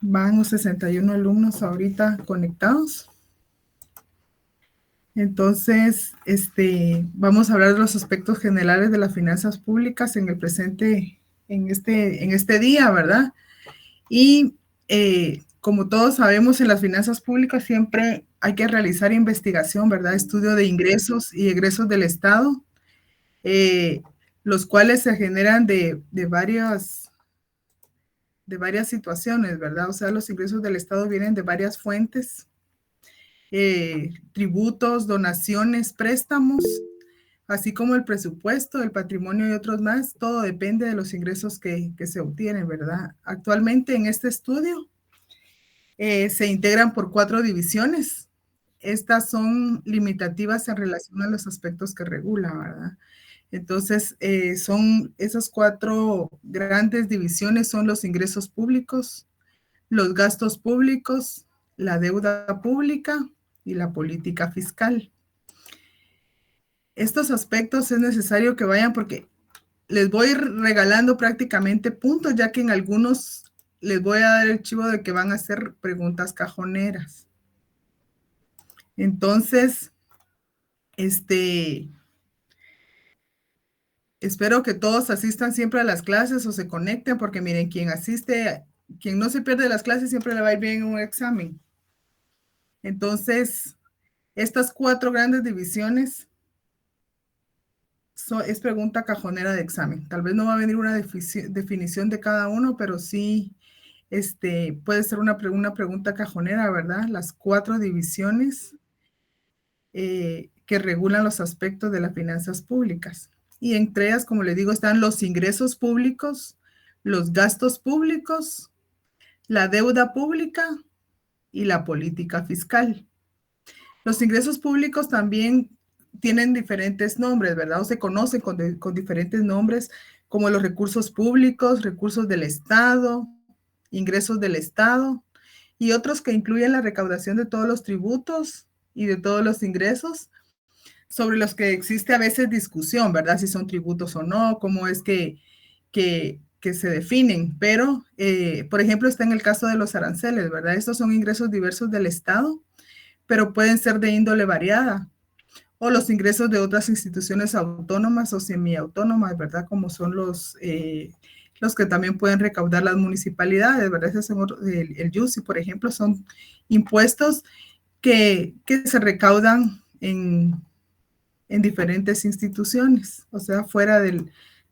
Van los 61 alumnos ahorita conectados. Entonces, vamos a hablar de los aspectos generales de las finanzas públicas en el presente, en este día, ¿verdad? Y como todos sabemos, en las finanzas públicas siempre hay que realizar investigación, ¿verdad? Estudio de ingresos y egresos del Estado, los cuales se generan de varias situaciones, ¿verdad? O sea, los ingresos del Estado vienen de varias fuentes, tributos, donaciones, préstamos, así como el presupuesto, el patrimonio y otros más. Todo depende de los ingresos que se obtienen, ¿verdad? Actualmente en este estudio se integran por 4 divisiones. Estas son limitativas en relación a los aspectos que regula, ¿verdad? Entonces, son esas 4 grandes divisiones, son los ingresos públicos, los gastos públicos, la deuda pública y la política fiscal. Estos aspectos es necesario que vayan porque les voy regalando prácticamente puntos, ya que en algunos les voy a dar el chivo de que van a hacer preguntas cajoneras. Entonces, espero que todos asistan siempre a las clases o se conecten, porque miren, quien asiste, quien no se pierde las clases siempre le va a ir bien en un examen. Entonces, estas 4 grandes divisiones es pregunta cajonera de examen. Tal vez no va a venir una definición de cada uno, pero sí puede ser una pregunta cajonera, ¿verdad? Las 4 divisiones que regulan los aspectos de las finanzas públicas. Y entre ellas, como les digo, están los ingresos públicos, los gastos públicos, la deuda pública y la política fiscal. Los ingresos públicos también tienen diferentes nombres, ¿verdad? O se conocen con diferentes nombres, como los recursos públicos, recursos del Estado, ingresos del Estado, y otros que incluyen la recaudación de todos los tributos y de todos los ingresos, sobre los que existe a veces discusión, ¿verdad? Si son tributos o no, cómo es que se definen. Pero, por ejemplo, está en el caso de los aranceles, ¿verdad? Estos son ingresos diversos del Estado, pero pueden ser de índole variada, o los ingresos de otras instituciones autónomas o semiautónomas, ¿verdad? Como son los que también pueden recaudar las municipalidades, ¿verdad? Ese es el YUSI, por ejemplo, son impuestos que se recaudan en diferentes instituciones, o sea, fuera de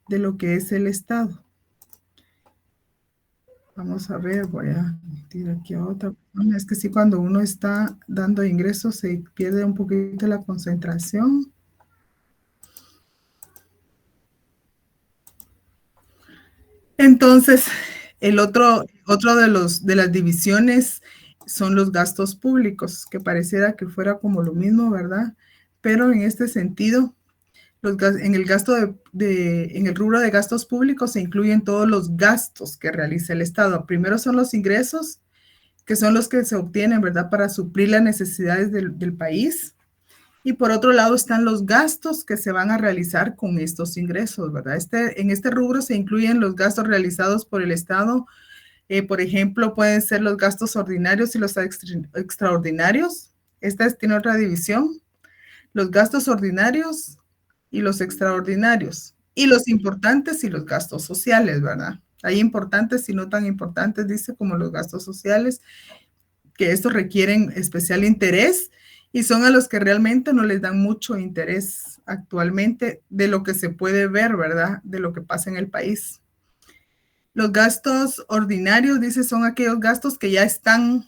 lo que es el Estado. Vamos a ver, voy a meter aquí a otra. Es que sí, cuando uno está dando ingresos se pierde un poquito la concentración. Entonces, el otro de las divisiones son los gastos públicos, que pareciera que fuera como lo mismo, ¿verdad? Pero en este sentido, en el rubro de gastos públicos se incluyen todos los gastos que realiza el Estado. Primero son los ingresos, que son los que se obtienen, ¿verdad?, para suplir las necesidades del país. Y por otro lado están los gastos que se van a realizar con estos ingresos, ¿verdad? En este rubro se incluyen los gastos realizados por el Estado. Por ejemplo, pueden ser los gastos ordinarios y los extraordinarios. Tiene otra división. Los gastos ordinarios y los extraordinarios. Y los importantes y los gastos sociales, ¿verdad? Hay importantes y no tan importantes, dice, como los gastos sociales, que estos requieren especial interés y son a los que realmente no les dan mucho interés actualmente de lo que se puede ver, ¿verdad? De lo que pasa en el país. Los gastos ordinarios, dice, son aquellos gastos que ya están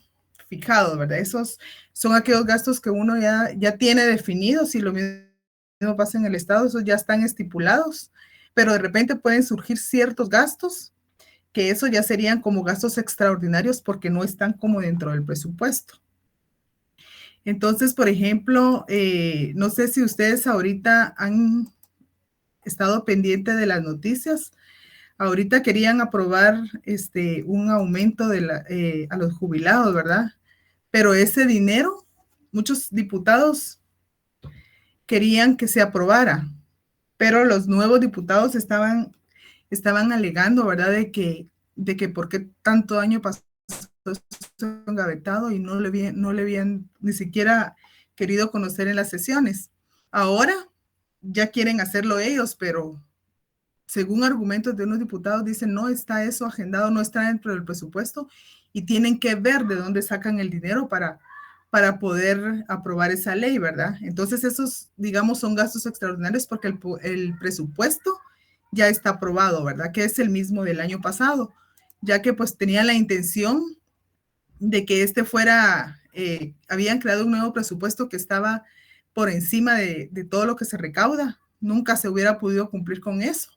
fijados, ¿verdad? Esos son aquellos gastos que uno ya tiene definidos, y lo mismo pasa en el Estado, esos ya están estipulados, pero de repente pueden surgir ciertos gastos que eso ya serían como gastos extraordinarios porque no están como dentro del presupuesto. Entonces, por ejemplo, no sé si ustedes ahorita han estado pendientes de las noticias. Ahorita querían aprobar un aumento a los jubilados, ¿verdad? Pero ese dinero, muchos diputados querían que se aprobara, pero los nuevos diputados estaban alegando, ¿verdad? De que por qué tanto año pasado engavetado y no le habían ni siquiera querido conocer en las sesiones. Ahora ya quieren hacerlo ellos, pero según argumentos de unos diputados dicen no está eso agendado, no está dentro del presupuesto y tienen que ver de dónde sacan el dinero para poder aprobar esa ley, ¿verdad? Entonces esos, digamos, son gastos extraordinarios porque el presupuesto ya está aprobado, ¿verdad? Que es el mismo del año pasado, ya que pues tenía la intención de que este fuera, habían creado un nuevo presupuesto que estaba por encima de todo lo que se recauda. Nunca se hubiera podido cumplir con eso.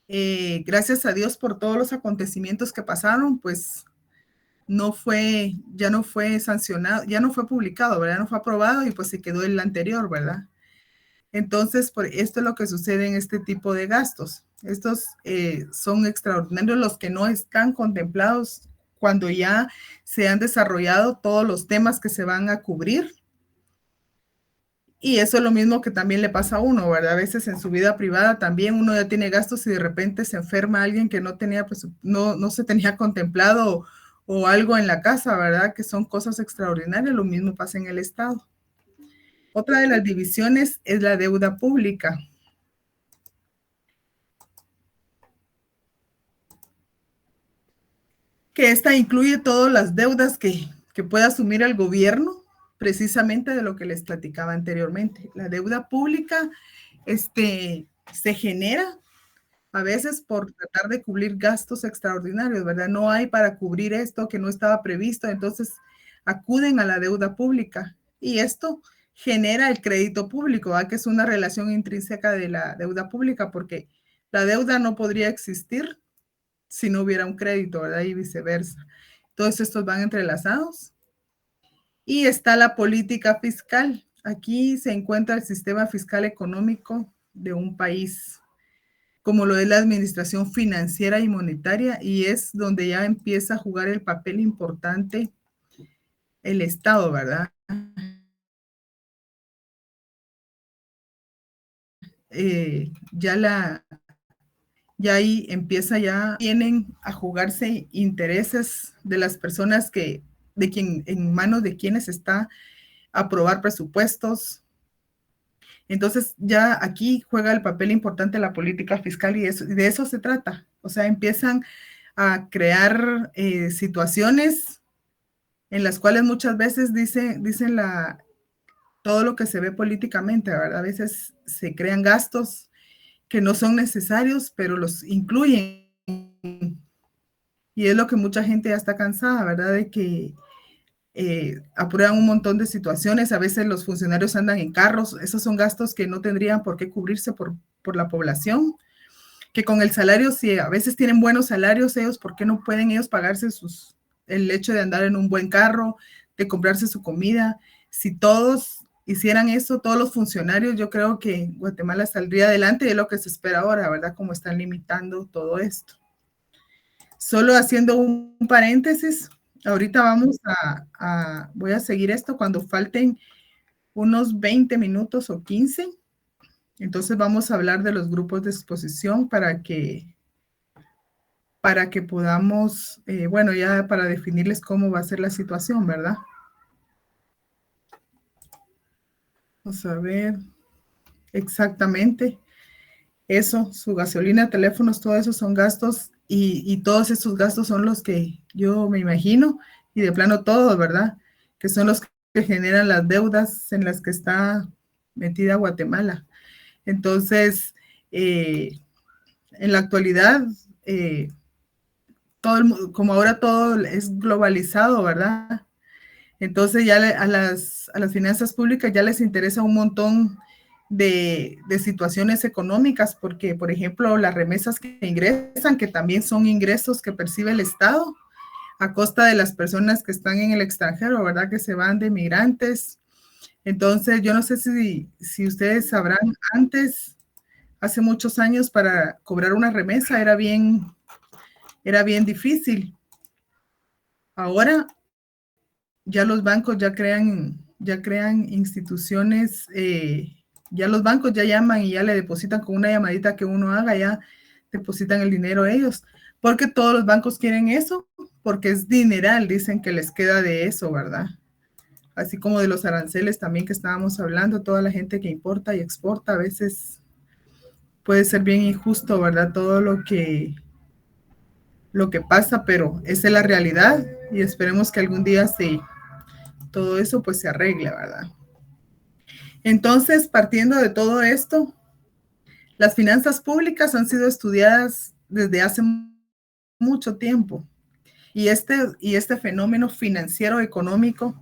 Gracias a Dios por todos los acontecimientos que pasaron, pues ya no fue sancionado, ya no fue publicado, ¿verdad? No fue aprobado y pues se quedó el anterior, ¿verdad? Entonces, esto es lo que sucede en este tipo de gastos. Estos son extraordinarios los que no están contemplados cuando ya se han desarrollado todos los temas que se van a cubrir. Y eso es lo mismo que también le pasa a uno, ¿verdad? A veces en su vida privada también uno ya tiene gastos y de repente se enferma alguien que no tenía, pues no se tenía contemplado o algo en la casa, ¿verdad? Que son cosas extraordinarias. Lo mismo pasa en el Estado. Otra de las divisiones es la deuda pública. Que esta incluye todas las deudas que puede asumir el gobierno, precisamente de lo que les platicaba anteriormente. La deuda pública se genera a veces por tratar de cubrir gastos extraordinarios, ¿verdad? No hay para cubrir esto que no estaba previsto, entonces acuden a la deuda pública y esto genera el crédito público, ¿verdad? Que es una relación intrínseca de la deuda pública, porque la deuda no podría existir si no hubiera un crédito, ¿verdad? Y viceversa. Todos estos van entrelazados. Y está la política fiscal. Aquí se encuentra el sistema fiscal económico de un país, como lo es la administración financiera y monetaria, y es donde ya empieza a jugar el papel importante el Estado, ¿verdad? Ya ahí empieza, ya vienen a jugarse intereses de las personas en manos de quienes está aprobar presupuestos. Entonces ya aquí juega el papel importante la política fiscal y de eso se trata. O sea, empiezan a crear situaciones en las cuales muchas veces dicen todo lo que se ve políticamente, ¿verdad? A veces se crean gastos que no son necesarios, pero los incluyen. Y es lo que mucha gente ya está cansada, ¿verdad? De que aprueban un montón de situaciones, a veces los funcionarios andan en carros, esos son gastos que no tendrían por qué cubrirse por la población, que con el salario, si a veces tienen buenos salarios ellos, ¿por qué no pueden ellos pagarse el hecho de andar en un buen carro, de comprarse su comida? Si todos hicieran eso, todos los funcionarios, yo creo que Guatemala saldría adelante de lo que se espera ahora, ¿verdad? Como están limitando todo esto. Solo haciendo un paréntesis, ahorita voy a seguir esto cuando falten unos 20 minutos o 15. Entonces vamos a hablar de los grupos de exposición para que podamos, bueno, ya para definirles cómo va a ser la situación, ¿verdad? Vamos a ver exactamente eso, su gasolina, teléfonos, todo eso son gastos y todos esos gastos son los que yo me imagino y de plano todos, ¿verdad? Que son los que generan las deudas en las que está metida Guatemala. Entonces, en la actualidad, como ahora todo es globalizado, ¿verdad? Entonces ya a las finanzas públicas ya les interesa un montón de situaciones económicas, porque, por ejemplo, las remesas que ingresan, que también son ingresos que percibe el Estado a costa de las personas que están en el extranjero, ¿verdad? Que se van de migrantes. Entonces, yo no sé si ustedes sabrán, antes, hace muchos años, para cobrar una remesa era bien difícil. Ahora ya los bancos ya crean instituciones, ya los bancos ya llaman y ya le depositan con una llamadita que uno haga, ya depositan el dinero ellos, porque todos los bancos quieren eso, porque es dineral, dicen que les queda de eso, ¿verdad? Así como de los aranceles también que estábamos hablando, toda la gente que importa y exporta, a veces puede ser bien injusto, ¿verdad? Todo lo que pasa, pero esa es la realidad y esperemos que algún día todo eso pues se arregle, ¿verdad? Entonces, partiendo de todo esto, las finanzas públicas han sido estudiadas desde hace mucho tiempo y este fenómeno financiero económico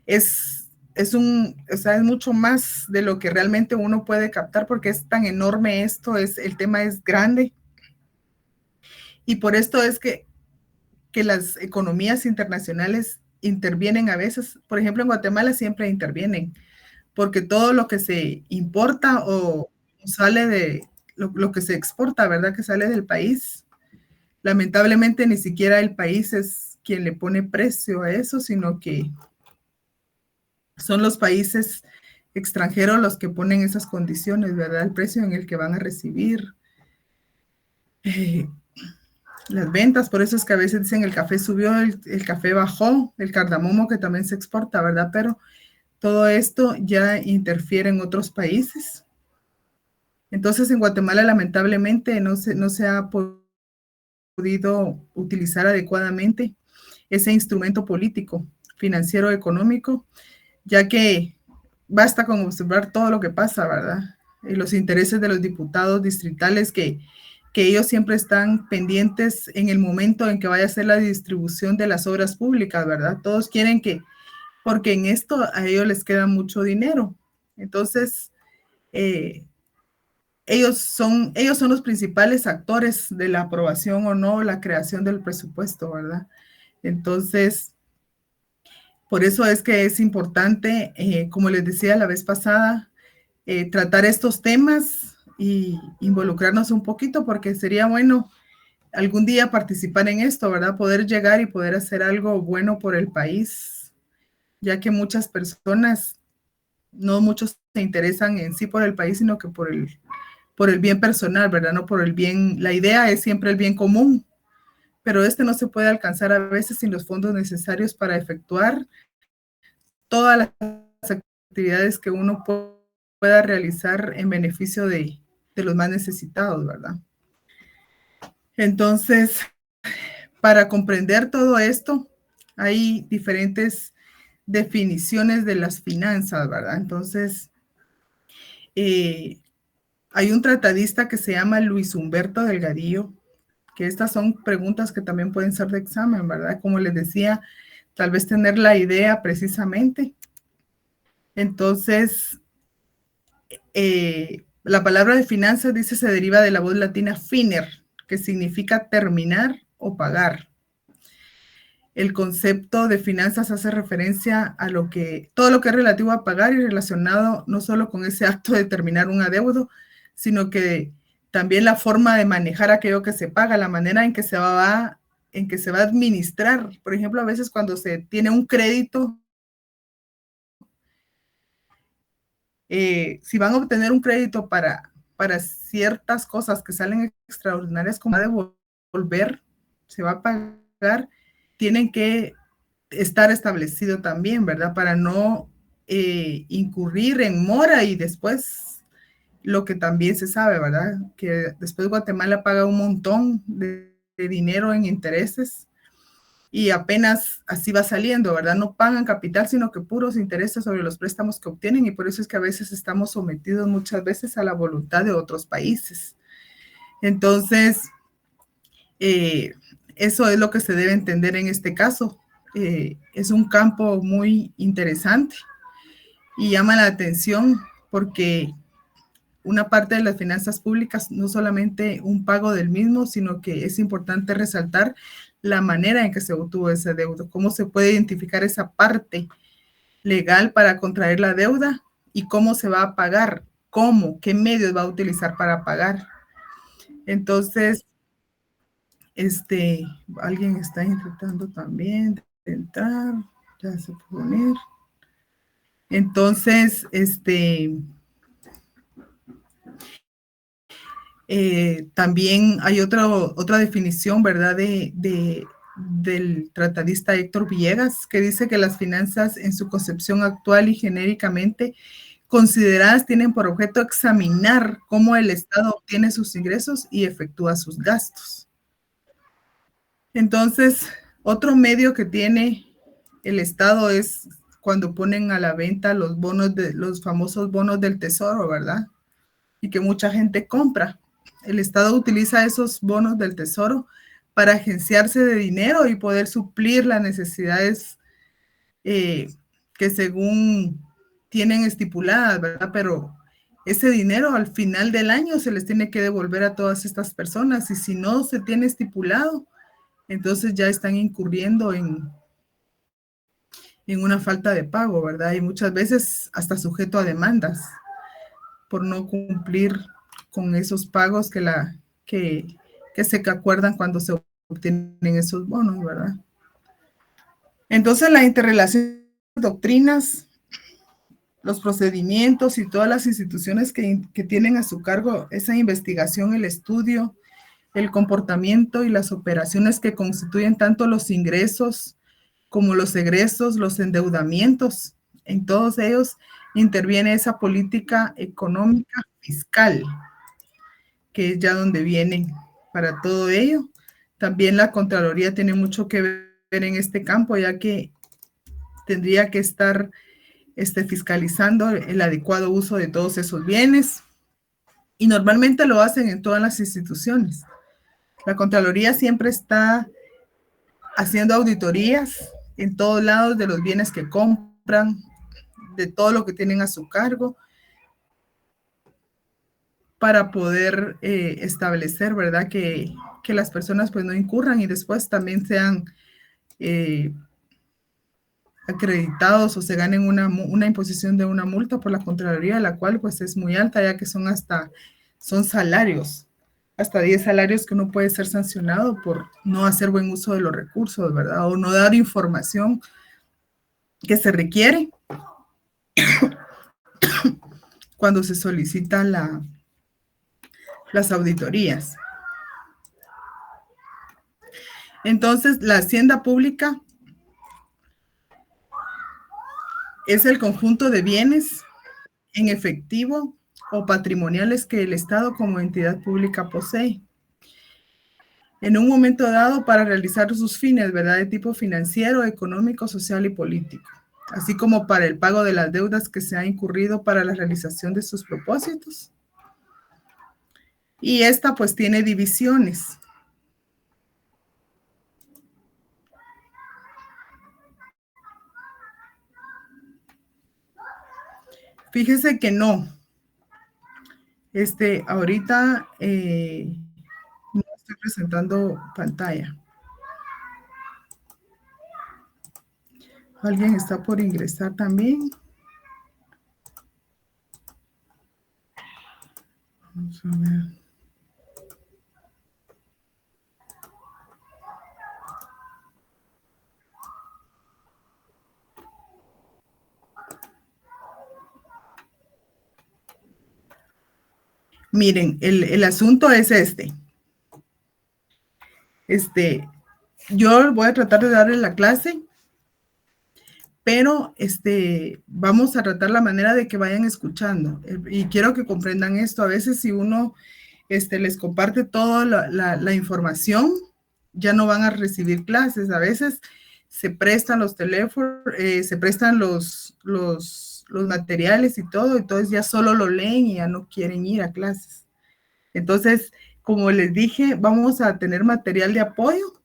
o sea, es mucho más de lo que realmente uno puede captar porque es tan enorme esto, el tema es grande y por esto es que las economías internacionales intervienen a veces, por ejemplo en Guatemala siempre intervienen, porque todo lo que se importa o sale de lo que se exporta, ¿verdad? Que sale del país, lamentablemente ni siquiera el país es quien le pone precio a eso, sino que son los países extranjeros los que ponen esas condiciones, ¿verdad? El precio en el que van a recibir eh, las ventas. Por eso es que a veces dicen el café subió, el café bajó, el cardamomo que también se exporta, ¿verdad? Pero todo esto ya interfiere en otros países. Entonces, en Guatemala, lamentablemente, no se ha podido utilizar adecuadamente ese instrumento político, financiero, económico, ya que basta con observar todo lo que pasa, ¿verdad? Y los intereses de los diputados distritales que ellos siempre están pendientes en el momento en que vaya a ser la distribución de las obras públicas, ¿verdad? Todos quieren porque en esto a ellos les queda mucho dinero. Entonces, eh, ellos son los principales actores de la aprobación o no, la creación del presupuesto, ¿verdad? Entonces, por eso es que es importante, como les decía la vez pasada, tratar estos temas y involucrarnos un poquito, porque sería bueno algún día participar en esto, ¿verdad? Poder llegar y poder hacer algo bueno por el país, ya que muchas personas, no muchos se interesan en sí por el país, sino que por el bien personal, ¿verdad? No por el bien, la idea es siempre el bien común, pero este no se puede alcanzar a veces sin los fondos necesarios para efectuar todas las actividades que uno pueda realizar en beneficio de los más necesitados, ¿verdad? Entonces, para comprender todo esto, hay diferentes definiciones de las finanzas, ¿verdad? Entonces, eh, hay un tratadista que se llama Luis Humberto Delgadillo, que estas son preguntas que también pueden ser de examen, ¿verdad? Como les decía, tal vez tener la idea precisamente. Entonces, la palabra de finanzas, dice, se deriva de la voz latina finer, que significa terminar o pagar. El concepto de finanzas hace referencia a todo lo que es relativo a pagar y relacionado no solo con ese acto de terminar un adeudo, sino que también la forma de manejar aquello que se paga, la manera en que se va a administrar. Por ejemplo, a veces cuando se tiene un crédito, si van a obtener un crédito para ciertas cosas que salen extraordinarias, como devolver, se va a pagar, tienen que estar establecido también, ¿verdad? Para no incurrir en mora y después lo que también se sabe, ¿verdad? Que después Guatemala paga un montón de dinero en intereses y apenas así va saliendo, ¿verdad? No pagan capital, sino que puros intereses sobre los préstamos que obtienen y por eso es que a veces estamos sometidos muchas veces a la voluntad de otros países. Entonces, eso es lo que se debe entender en este caso. Es un campo muy interesante y llama la atención porque una parte de las finanzas públicas no solamente un pago del mismo, sino que es importante resaltar la manera en que se obtuvo ese deuda, cómo se puede identificar esa parte legal para contraer la deuda y cómo se va a pagar, qué medios va a utilizar para pagar. Entonces, alguien está intentando también de entrar, ya se puede unir. Entonces, también hay otra definición, ¿verdad? del tratadista Héctor Villegas, que dice que las finanzas en su concepción actual y genéricamente consideradas tienen por objeto examinar cómo el Estado obtiene sus ingresos y efectúa sus gastos. Entonces, otro medio que tiene el Estado es cuando ponen a la venta los bonos los famosos bonos del tesoro, ¿verdad? Y que mucha gente compra. El Estado utiliza esos bonos del tesoro para agenciarse de dinero y poder suplir las necesidades que según tienen estipuladas, ¿verdad? Pero ese dinero al final del año se les tiene que devolver a todas estas personas y si no se tiene estipulado, entonces ya están incurriendo en una falta de pago, ¿verdad? Y muchas veces hasta sujeto a demandas por no cumplir con esos pagos que se acuerdan cuando se obtienen esos bonos, ¿verdad? Entonces la interrelación de doctrinas, los procedimientos y todas las instituciones que tienen a su cargo esa investigación, el estudio, el comportamiento y las operaciones que constituyen tanto los ingresos como los egresos, los endeudamientos. En todos ellos interviene esa política económica fiscal, que es ya donde vienen para todo ello. También la Contraloría tiene mucho que ver en este campo, ya que tendría que estar fiscalizando el adecuado uso de todos esos bienes. Y normalmente lo hacen en todas las instituciones. La Contraloría siempre está haciendo auditorías en todos lados de los bienes que compran, de todo lo que tienen a su cargo, para poder establecer, ¿verdad? Que las personas pues no incurran y después también sean acreditados o se ganen una imposición de una multa por la Contraloría, la cual pues es muy alta, ya que son salarios, hasta 10 salarios que uno puede ser sancionado por no hacer buen uso de los recursos, ¿verdad? O no dar información que se requiere cuando se solicitan las auditorías. Entonces, la hacienda pública es el conjunto de bienes en efectivo o patrimoniales que el Estado como entidad pública posee en un momento dado para realizar sus fines, ¿verdad? De tipo financiero, económico, social y político, así como para el pago de las deudas que se ha incurrido para la realización de sus propósitos. Y esta pues tiene divisiones. Fíjese que no. Ahorita no estoy presentando pantalla. ¿Alguien está por ingresar también? Vamos a ver. Miren, el asunto es yo voy a tratar de darle la clase, pero vamos a tratar la manera de que vayan escuchando. Y quiero que comprendan esto. A veces si uno les comparte toda la información, ya no van a recibir clases. A veces se prestan los teléfonos, se prestan los materiales y todo, entonces ya solo lo leen y ya no quieren ir a clases. Entonces, como les dije, vamos a tener material de apoyo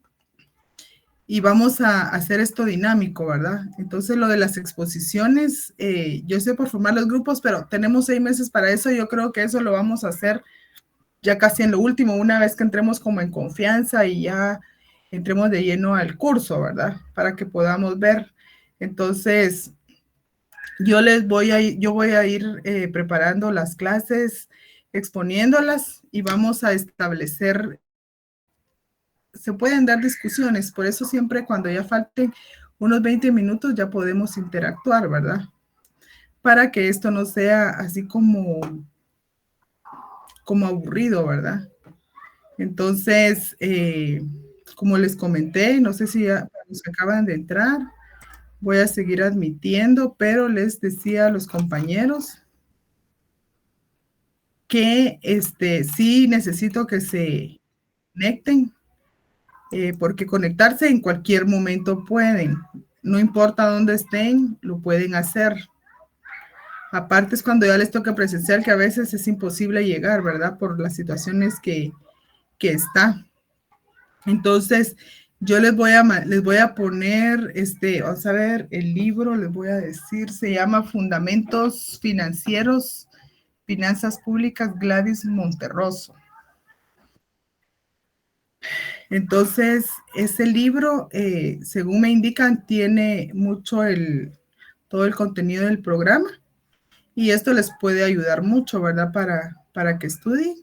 y vamos a hacer esto dinámico, ¿verdad? Entonces, lo de las exposiciones, yo estoy por formar los grupos, pero tenemos 6 meses para eso. Yo creo que eso lo vamos a hacer ya casi en lo último, una vez que entremos como en confianza y ya entremos de lleno al curso, ¿verdad? Para que podamos ver. Entonces, yo voy a ir preparando las clases, exponiéndolas y vamos a establecer, se pueden dar discusiones, por eso siempre cuando ya falten unos 20 minutos ya podemos interactuar, ¿verdad? Para que esto no sea así como aburrido, ¿verdad? Entonces, Como les comenté, no sé si ya nos acaban de entrar, voy a seguir admitiendo, pero les decía a los compañeros que sí necesito que se conecten, porque conectarse en cualquier momento pueden, no importa dónde estén, lo pueden hacer. Aparte es cuando ya les toca presencial que a veces es imposible llegar, ¿verdad? Por las situaciones que está. Entonces, yo les voy a poner, vamos a ver, el libro, les voy a decir, se llama Fundamentos Financieros, Finanzas Públicas, Gladys Monterroso. Entonces, ese libro, según me indican, tiene mucho todo el contenido del programa y esto les puede ayudar mucho, ¿verdad? Para que estudien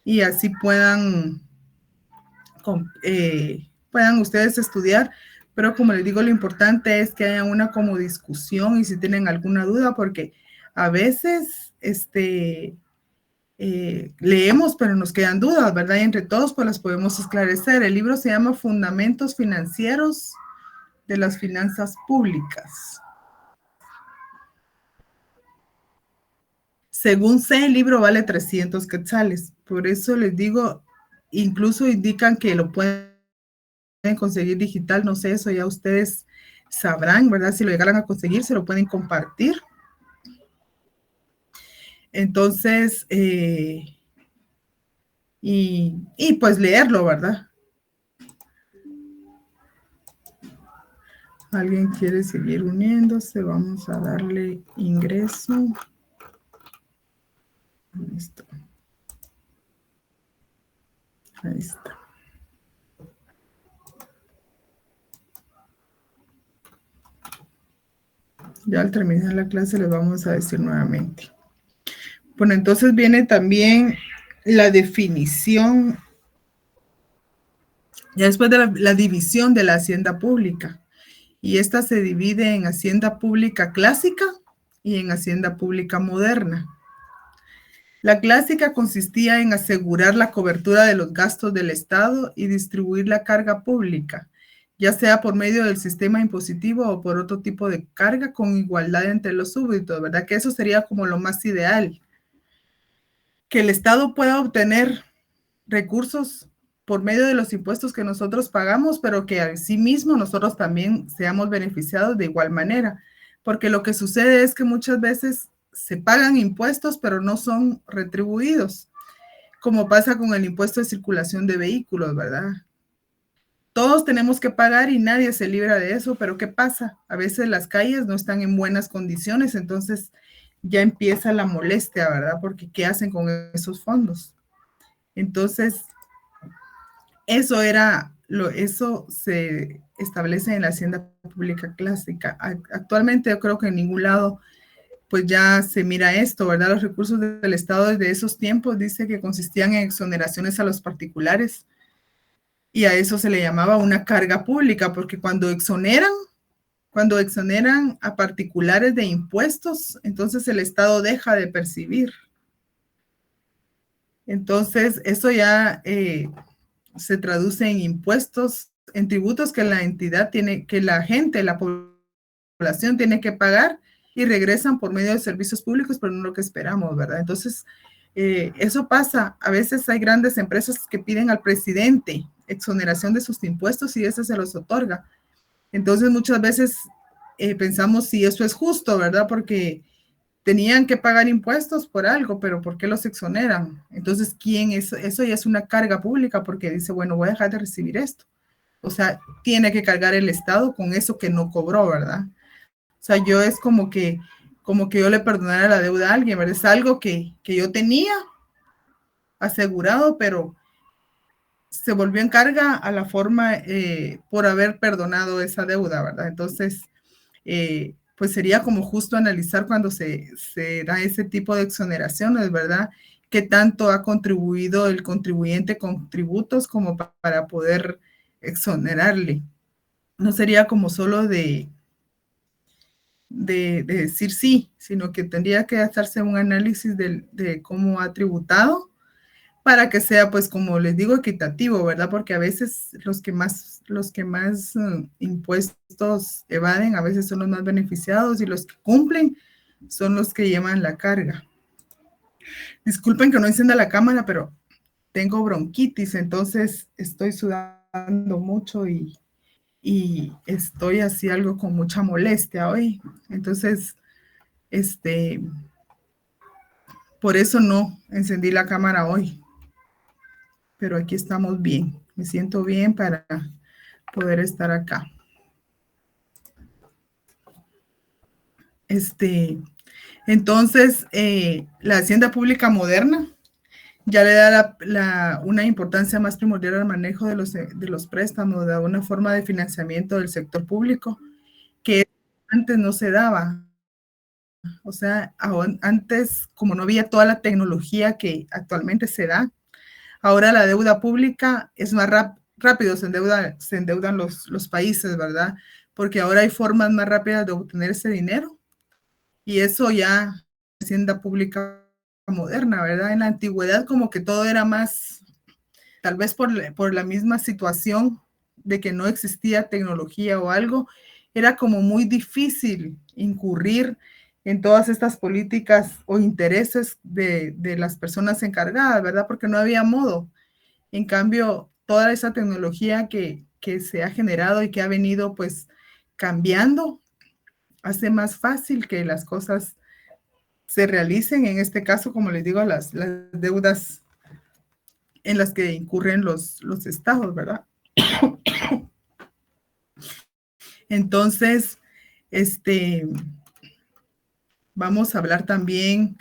y así puedan ustedes estudiar, pero como les digo, lo importante es que haya una como discusión y si tienen alguna duda, porque a veces leemos, pero nos quedan dudas, ¿verdad? Y entre todos pues las podemos esclarecer. El libro se llama Fundamentos Financieros de las Finanzas Públicas. Según sé, el libro vale 300 quetzales, por eso les digo, incluso indican que lo pueden conseguir digital, no sé, eso ya ustedes sabrán, ¿verdad? Si lo llegaran a conseguir, se lo pueden compartir. Entonces, y pues leerlo, ¿verdad? ¿Alguien quiere seguir uniéndose? Vamos a darle ingreso. Listo. Ahí está. Ya al terminar la clase les vamos a decir nuevamente. Bueno, entonces viene también la definición, ya después de la división de la hacienda pública. Y esta se divide en hacienda pública clásica y en hacienda pública moderna. La clásica consistía en asegurar la cobertura de los gastos del Estado y distribuir la carga pública, ya sea por medio del sistema impositivo o por otro tipo de carga con igualdad entre los súbditos, ¿verdad? Que eso sería como lo más ideal. Que el Estado pueda obtener recursos por medio de los impuestos que nosotros pagamos, pero que asimismo nosotros también seamos beneficiados de igual manera. Porque lo que sucede es que muchas veces se pagan impuestos, pero no son retribuidos, como pasa con el impuesto de circulación de vehículos, ¿verdad? Todos tenemos que pagar y nadie se libra de eso, pero ¿qué pasa? A veces las calles no están en buenas condiciones, entonces ya empieza la molestia, ¿verdad? Porque ¿qué hacen con esos fondos? Entonces, eso se establece en la hacienda pública clásica. Actualmente yo creo que en ningún lado pues ya se mira esto, ¿verdad? Los recursos del Estado desde esos tiempos dice que consistían en exoneraciones a los particulares y a eso se le llamaba una carga pública, porque cuando exoneran a particulares de impuestos, entonces el Estado deja de percibir. Entonces, eso ya se traduce en impuestos, en tributos que la entidad tiene, que la gente, la población tiene que pagar y regresan por medio de servicios públicos, pero no lo que esperamos, ¿verdad? Entonces, eso pasa. A veces hay grandes empresas que piden al presidente exoneración de sus impuestos y ese se los otorga. Entonces, muchas veces pensamos si eso es justo, ¿verdad? Porque tenían que pagar impuestos por algo, pero ¿por qué los exoneran? Entonces, ¿quién es? Eso ya es una carga pública porque dice, bueno, voy a dejar de recibir esto. O sea, tiene que cargar el Estado con eso que no cobró, ¿verdad? O sea, yo es como que yo le perdonara la deuda a alguien, ¿verdad? Es algo que yo tenía asegurado, pero se volvió en carga a la forma por haber perdonado esa deuda, ¿verdad? Entonces, pues sería como justo analizar cuando se da ese tipo de exoneraciones, ¿verdad? ¿Qué tanto ha contribuido el contribuyente con tributos como para poder exonerarle? No sería como solo de decir sí, sino que tendría que hacerse un análisis de cómo ha tributado para que sea, pues, como les digo, equitativo, ¿verdad? Porque a veces los que más impuestos evaden, a veces son los más beneficiados y los que cumplen son los que llevan la carga. Disculpen que no encienda la cámara, pero tengo bronquitis, entonces estoy sudando mucho y estoy así algo con mucha molestia hoy. Entonces, este, por eso no encendí la cámara hoy, pero aquí estamos bien. Me siento bien para poder estar acá. Entonces, la hacienda pública moderna ya le da una importancia más primordial al manejo de los préstamos, de una forma de financiamiento del sector público que antes no se daba. O sea, antes, como no había toda la tecnología que actualmente se da, ahora la deuda pública es más rápido, se endeudan los países, ¿verdad? Porque ahora hay formas más rápidas de obtener ese dinero y eso ya hacienda pública moderna, ¿verdad? En la antigüedad como que todo era más, tal vez por la misma situación de que no existía tecnología o algo, era como muy difícil incurrir en todas estas políticas o intereses de las personas encargadas, ¿verdad? Porque no había modo. En cambio, toda esa tecnología que se ha generado y que ha venido pues cambiando, hace más fácil que las cosas se realicen, en este caso, como les digo, las deudas en las que incurren los estados, ¿verdad? Entonces, vamos a hablar también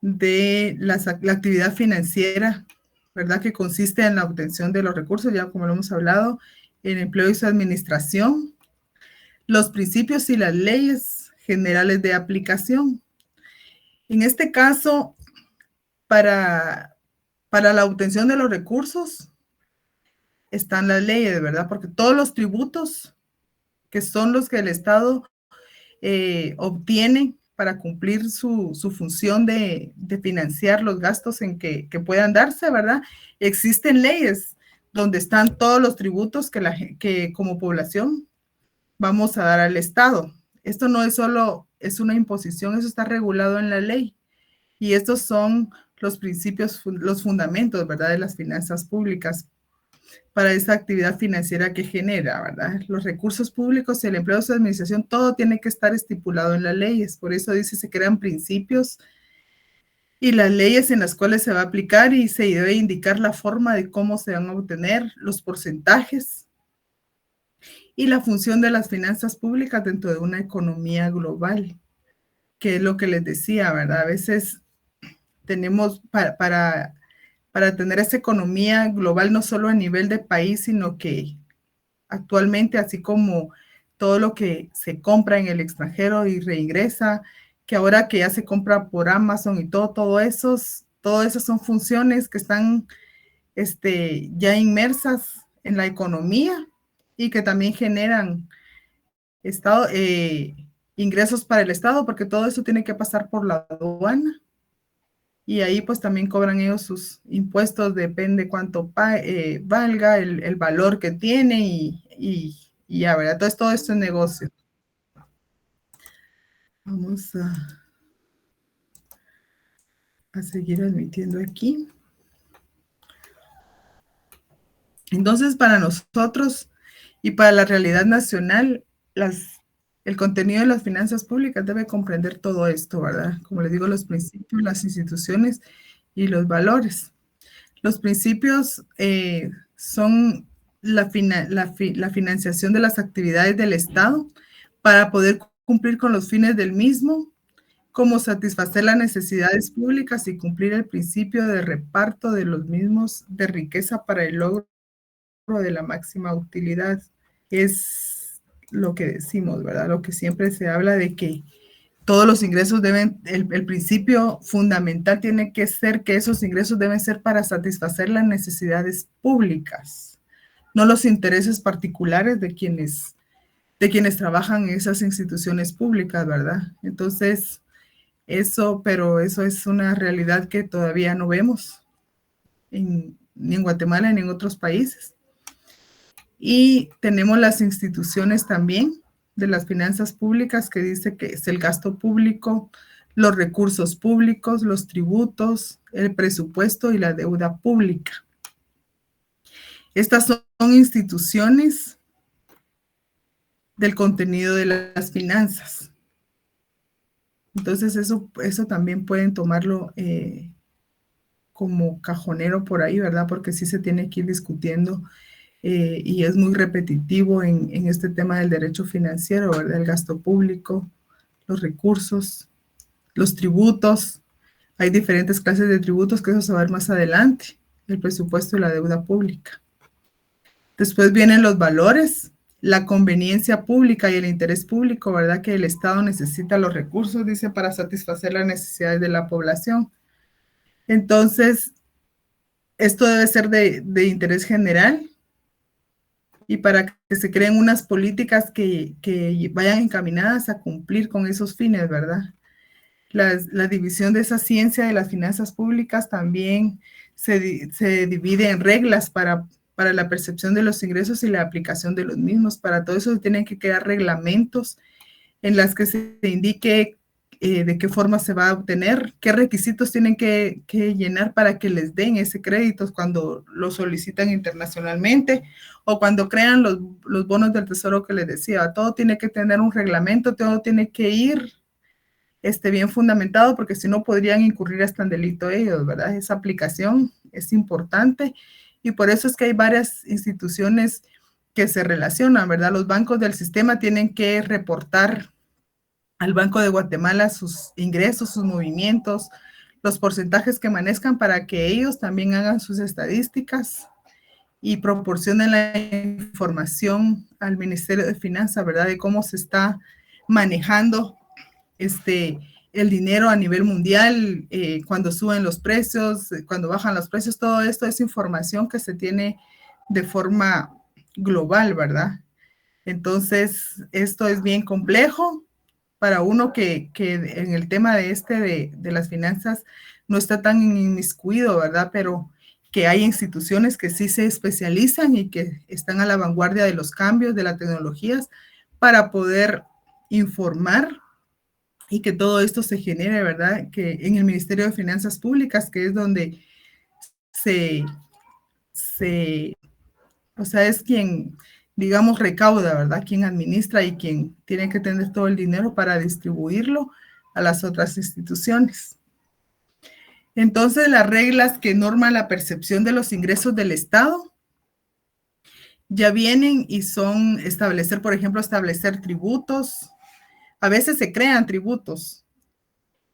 de la actividad financiera, ¿verdad? Que consiste en la obtención de los recursos, ya como lo hemos hablado, en empleo y su administración, los principios y las leyes generales de aplicación. En este caso, para la obtención de los recursos están las leyes, ¿verdad? Porque todos los tributos, que son los que el Estado obtiene para cumplir su función de financiar los gastos en que puedan darse, ¿verdad? Existen leyes donde están todos los tributos que como población vamos a dar al Estado. Esto no es solo, es una imposición, eso está regulado en la ley. Y estos son los principios, los fundamentos, ¿verdad?, de las finanzas públicas para esa actividad financiera que genera, ¿verdad? Los recursos públicos y el empleo de su administración, todo tiene que estar estipulado en las leyes. Por eso dice, se crean principios y las leyes en las cuales se va a aplicar y se debe indicar la forma de cómo se van a obtener los porcentajes y la función de las finanzas públicas dentro de una economía global, que es lo que les decía, ¿verdad? A veces tenemos para tener esa economía global, no solo a nivel de país, sino que actualmente, así como todo lo que se compra en el extranjero y reingresa, que ahora que ya se compra por Amazon y todas esas son funciones que están ya inmersas en la economía y que también generan estado, ingresos para el Estado, porque todo eso tiene que pasar por la aduana. Y ahí pues también cobran ellos sus impuestos, depende cuánto valga, el valor que tiene y ya, ¿verdad? Entonces todo esto es negocio. Vamos a seguir admitiendo aquí. Entonces, para nosotros y para la realidad nacional, el contenido de las finanzas públicas debe comprender todo esto, ¿verdad? Como les digo, los principios, las instituciones y los valores. Los principios son la financiación de las actividades del Estado para poder cumplir con los fines del mismo, como satisfacer las necesidades públicas y cumplir el principio de reparto de los mismos de riqueza para el logro de la máxima utilidad. Es lo que decimos, ¿verdad? Lo que siempre se habla de que todos los ingresos el principio fundamental tiene que ser que esos ingresos deben ser para satisfacer las necesidades públicas, no los intereses particulares de quienes trabajan en esas instituciones públicas, ¿verdad? Entonces, pero eso es una realidad que todavía no vemos ni en Guatemala ni en otros países. Y tenemos las instituciones también de las finanzas públicas que dice que es el gasto público, los recursos públicos, los tributos, el presupuesto y la deuda pública. Estas son instituciones del contenido de las finanzas. Entonces eso también pueden tomarlo como cajonero por ahí, ¿verdad? Porque sí se tiene que ir discutiendo y es muy repetitivo en este tema del derecho financiero, ¿verdad? El gasto público, los recursos, los tributos. Hay diferentes clases de tributos que eso se va a ver más adelante, el presupuesto y la deuda pública. Después vienen los valores, la conveniencia pública y el interés público, ¿verdad? Que el Estado necesita los recursos, dice, para satisfacer las necesidades de la población. Entonces, esto debe ser de interés general y para que se creen unas políticas que vayan encaminadas a cumplir con esos fines, ¿verdad? La división de esa ciencia de las finanzas públicas también se divide en reglas para la percepción de los ingresos y la aplicación de los mismos. Para todo eso tienen que crear reglamentos en las que se indique de qué forma se va a obtener, qué requisitos tienen que llenar para que les den ese crédito cuando lo solicitan internacionalmente o cuando crean los bonos del tesoro que les decía. Todo tiene que tener un reglamento, todo tiene que ir bien fundamentado, porque si no podrían incurrir hasta en delito ellos, ¿verdad? Esa aplicación es importante y por eso es que hay varias instituciones que se relacionan, ¿verdad? Los bancos del sistema tienen que reportar al Banco de Guatemala sus ingresos, sus movimientos, los porcentajes que manejan para que ellos también hagan sus estadísticas y proporcionen la información al Ministerio de Finanzas, ¿verdad? De cómo se está manejando el dinero a nivel mundial, cuando suben los precios, cuando bajan los precios, todo esto es información que se tiene de forma global, ¿verdad? Entonces, esto es bien complejo para uno que en el tema de las finanzas no está tan inmiscuido, ¿verdad? Pero que hay instituciones que sí se especializan y que están a la vanguardia de los cambios, de las tecnologías, para poder informar y que todo esto se genere, ¿verdad? Que en el Ministerio de Finanzas Públicas, que es donde se o sea, es quien, digamos, recauda, ¿verdad? Quien administra y quien tiene que tener todo el dinero para distribuirlo a las otras instituciones. Entonces, las reglas que norman la percepción de los ingresos del Estado ya vienen y son establecer, por ejemplo, establecer tributos. A veces se crean tributos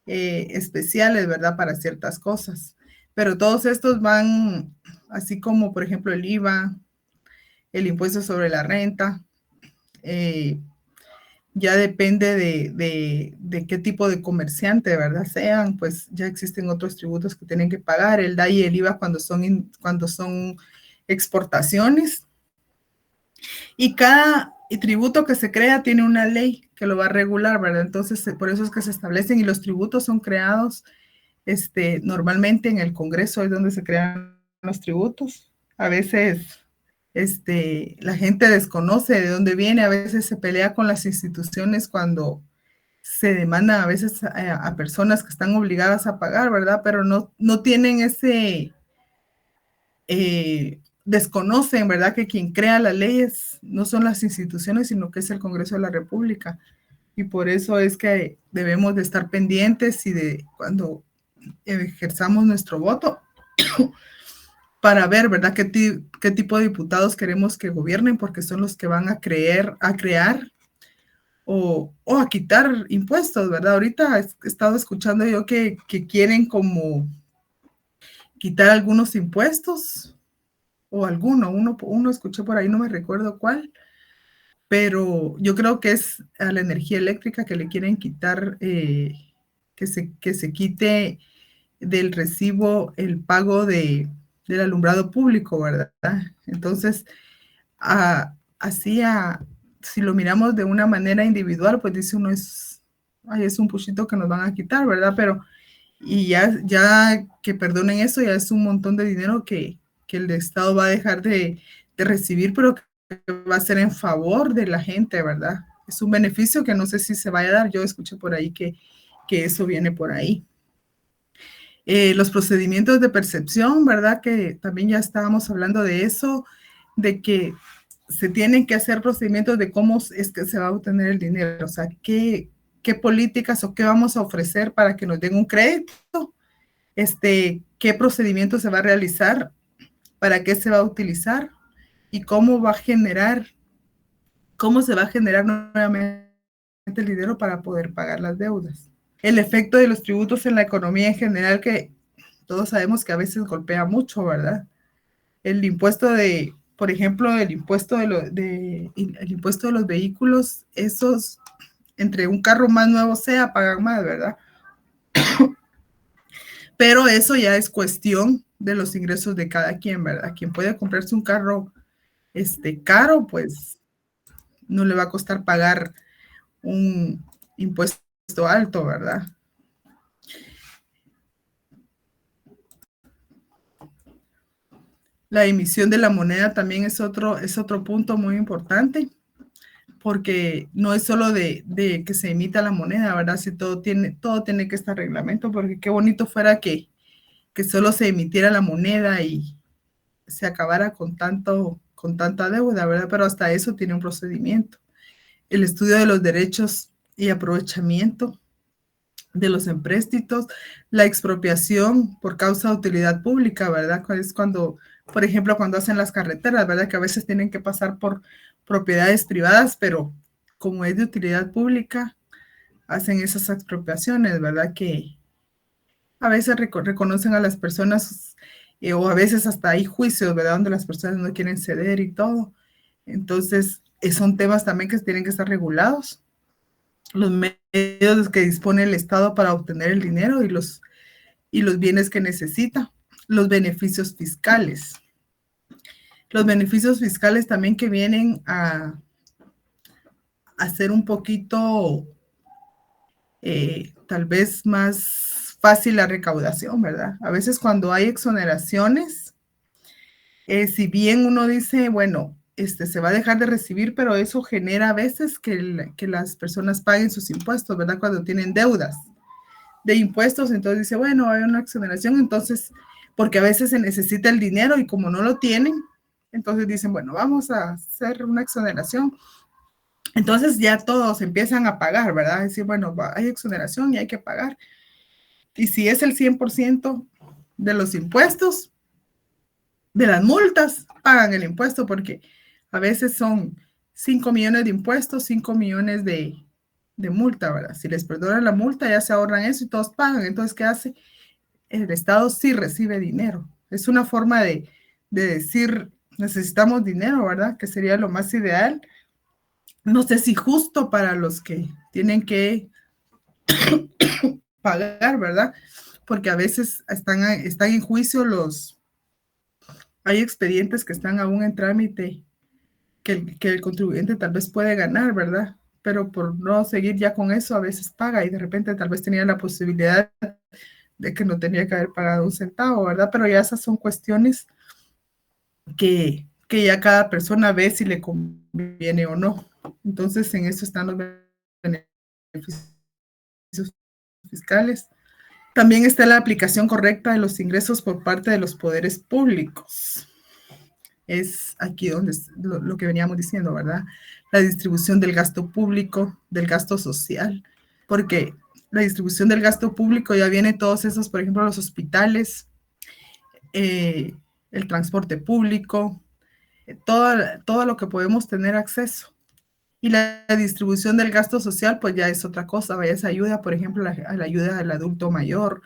especiales, ¿verdad? Para ciertas cosas. Pero todos estos van, así como, por ejemplo, el IVA, el impuesto sobre la renta, ya depende de qué tipo de comerciante, ¿verdad? Sean, pues ya existen otros tributos que tienen que pagar, el DAI y el IVA cuando son exportaciones. Y cada tributo que se crea tiene una ley que lo va a regular, ¿verdad? Entonces, por eso es que se establecen y los tributos son creados normalmente en el Congreso, es donde se crean los tributos. A veces la gente desconoce de dónde viene, a veces se pelea con las instituciones cuando se demanda a veces a personas que están obligadas a pagar, ¿verdad? Pero no tienen desconocen, ¿verdad? Que quien crea las leyes no son las instituciones, sino que es el Congreso de la República. Y por eso es que debemos de estar pendientes y de cuando ejerzamos nuestro voto, para ver, ¿verdad?, qué tipo de diputados queremos que gobiernen, porque son los que van a crear o a quitar impuestos, ¿verdad? Ahorita he estado escuchando yo que quieren como quitar algunos impuestos, o uno escuché por ahí, no me recuerdo cuál, pero yo creo que es a la energía eléctrica que le quieren quitar, que se quite del recibo el pago del alumbrado público, ¿verdad? Entonces, así, si lo miramos de una manera individual, pues dice uno, es un puchito que nos van a quitar, ¿verdad? Pero y ya que perdonen eso, ya es un montón de dinero que el Estado va a dejar de recibir, pero que va a ser en favor de la gente, ¿verdad? Es un beneficio que no sé si se vaya a dar. Yo escuché por ahí que eso viene por ahí. Los procedimientos de percepción, ¿verdad? Que también ya estábamos hablando de eso, de que se tienen que hacer procedimientos de cómo es que se va a obtener el dinero, o sea, qué políticas o qué vamos a ofrecer para que nos den un crédito, qué procedimiento se va a realizar, para qué se va a utilizar y cómo se va a generar nuevamente el dinero para poder pagar las deudas. El efecto de los tributos en la economía en general, que todos sabemos que a veces golpea mucho, ¿verdad? El impuesto por ejemplo, el impuesto de los vehículos, esos, entre un carro más nuevo sea, pagan más, ¿verdad? Pero eso ya es cuestión de los ingresos de cada quien, ¿verdad? Quien puede comprarse un carro caro, pues no le va a costar pagar un impuesto alto, ¿verdad? La emisión de la moneda también es otro punto muy importante, porque no es solo de que se emita la moneda, ¿verdad? Si todo tiene que estar reglamento, porque qué bonito fuera que solo se emitiera la moneda y se acabara con tanta deuda, ¿verdad? Pero hasta eso tiene un procedimiento. El estudio de los derechos y aprovechamiento de los empréstitos, la expropiación por causa de utilidad pública, ¿verdad? Es cuando, por ejemplo, cuando hacen las carreteras, ¿verdad? Que a veces tienen que pasar por propiedades privadas, pero como es de utilidad pública, hacen esas expropiaciones, ¿verdad? Que a veces reconocen a las personas o a veces hasta hay juicios, ¿verdad? Donde las personas no quieren ceder y todo. Entonces, son temas también que tienen que estar regulados. Los medios que dispone el Estado para obtener el dinero y los bienes que necesita. Los beneficios fiscales. Los beneficios fiscales también que vienen a ser un poquito, tal vez más fácil la recaudación, ¿verdad? A veces cuando hay exoneraciones, si bien uno dice, bueno, se va a dejar de recibir, pero eso genera a veces que las personas paguen sus impuestos, ¿verdad? Cuando tienen deudas de impuestos, entonces dice, bueno, hay una exoneración, entonces, porque a veces se necesita el dinero y como no lo tienen, entonces dicen, bueno, vamos a hacer una exoneración. Entonces ya todos empiezan a pagar, ¿verdad? Decir, bueno, hay exoneración y hay que pagar. Y si es el 100% de los impuestos, de las multas, pagan el impuesto porque a veces son 5 millones de impuestos, 5 millones de multa, ¿verdad? Si les perdonan la multa, ya se ahorran eso y todos pagan. Entonces, ¿qué hace? El Estado sí recibe dinero. Es una forma de decir, necesitamos dinero, ¿verdad? Que sería lo más ideal. No sé si justo para los que tienen que pagar, ¿verdad? Porque a veces están en juicio hay expedientes que están aún en trámite que el contribuyente tal vez puede ganar, ¿verdad? Pero por no seguir ya con eso, a veces paga y de repente tal vez tenía la posibilidad de que no tenía que haber pagado un centavo, ¿verdad? Pero ya esas son cuestiones que ya cada persona ve si le conviene o no. Entonces, en eso están los beneficios fiscales. También está la aplicación correcta de los ingresos por parte de los poderes públicos. Es aquí donde lo que veníamos diciendo, ¿verdad? La distribución del gasto público, del gasto social, porque la distribución del gasto público ya viene todos esos, por ejemplo, los hospitales, el transporte público, todo lo que podemos tener acceso. Y la distribución del gasto social, pues ya es otra cosa, vaya esa ayuda, por ejemplo, a la ayuda al adulto mayor,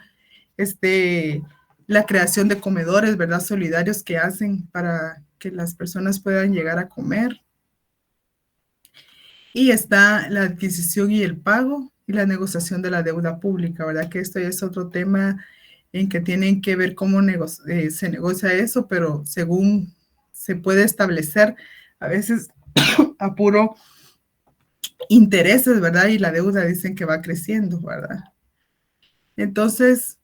la creación de comedores, ¿verdad? Solidarios que hacen para que las personas puedan llegar a comer. Y está la adquisición y el pago y la negociación de la deuda pública, ¿verdad? Que esto ya es otro tema en que tienen que ver cómo se negocia eso, pero según se puede establecer, a veces a puro intereses, ¿verdad? Y la deuda dicen que va creciendo, ¿verdad? Entonces,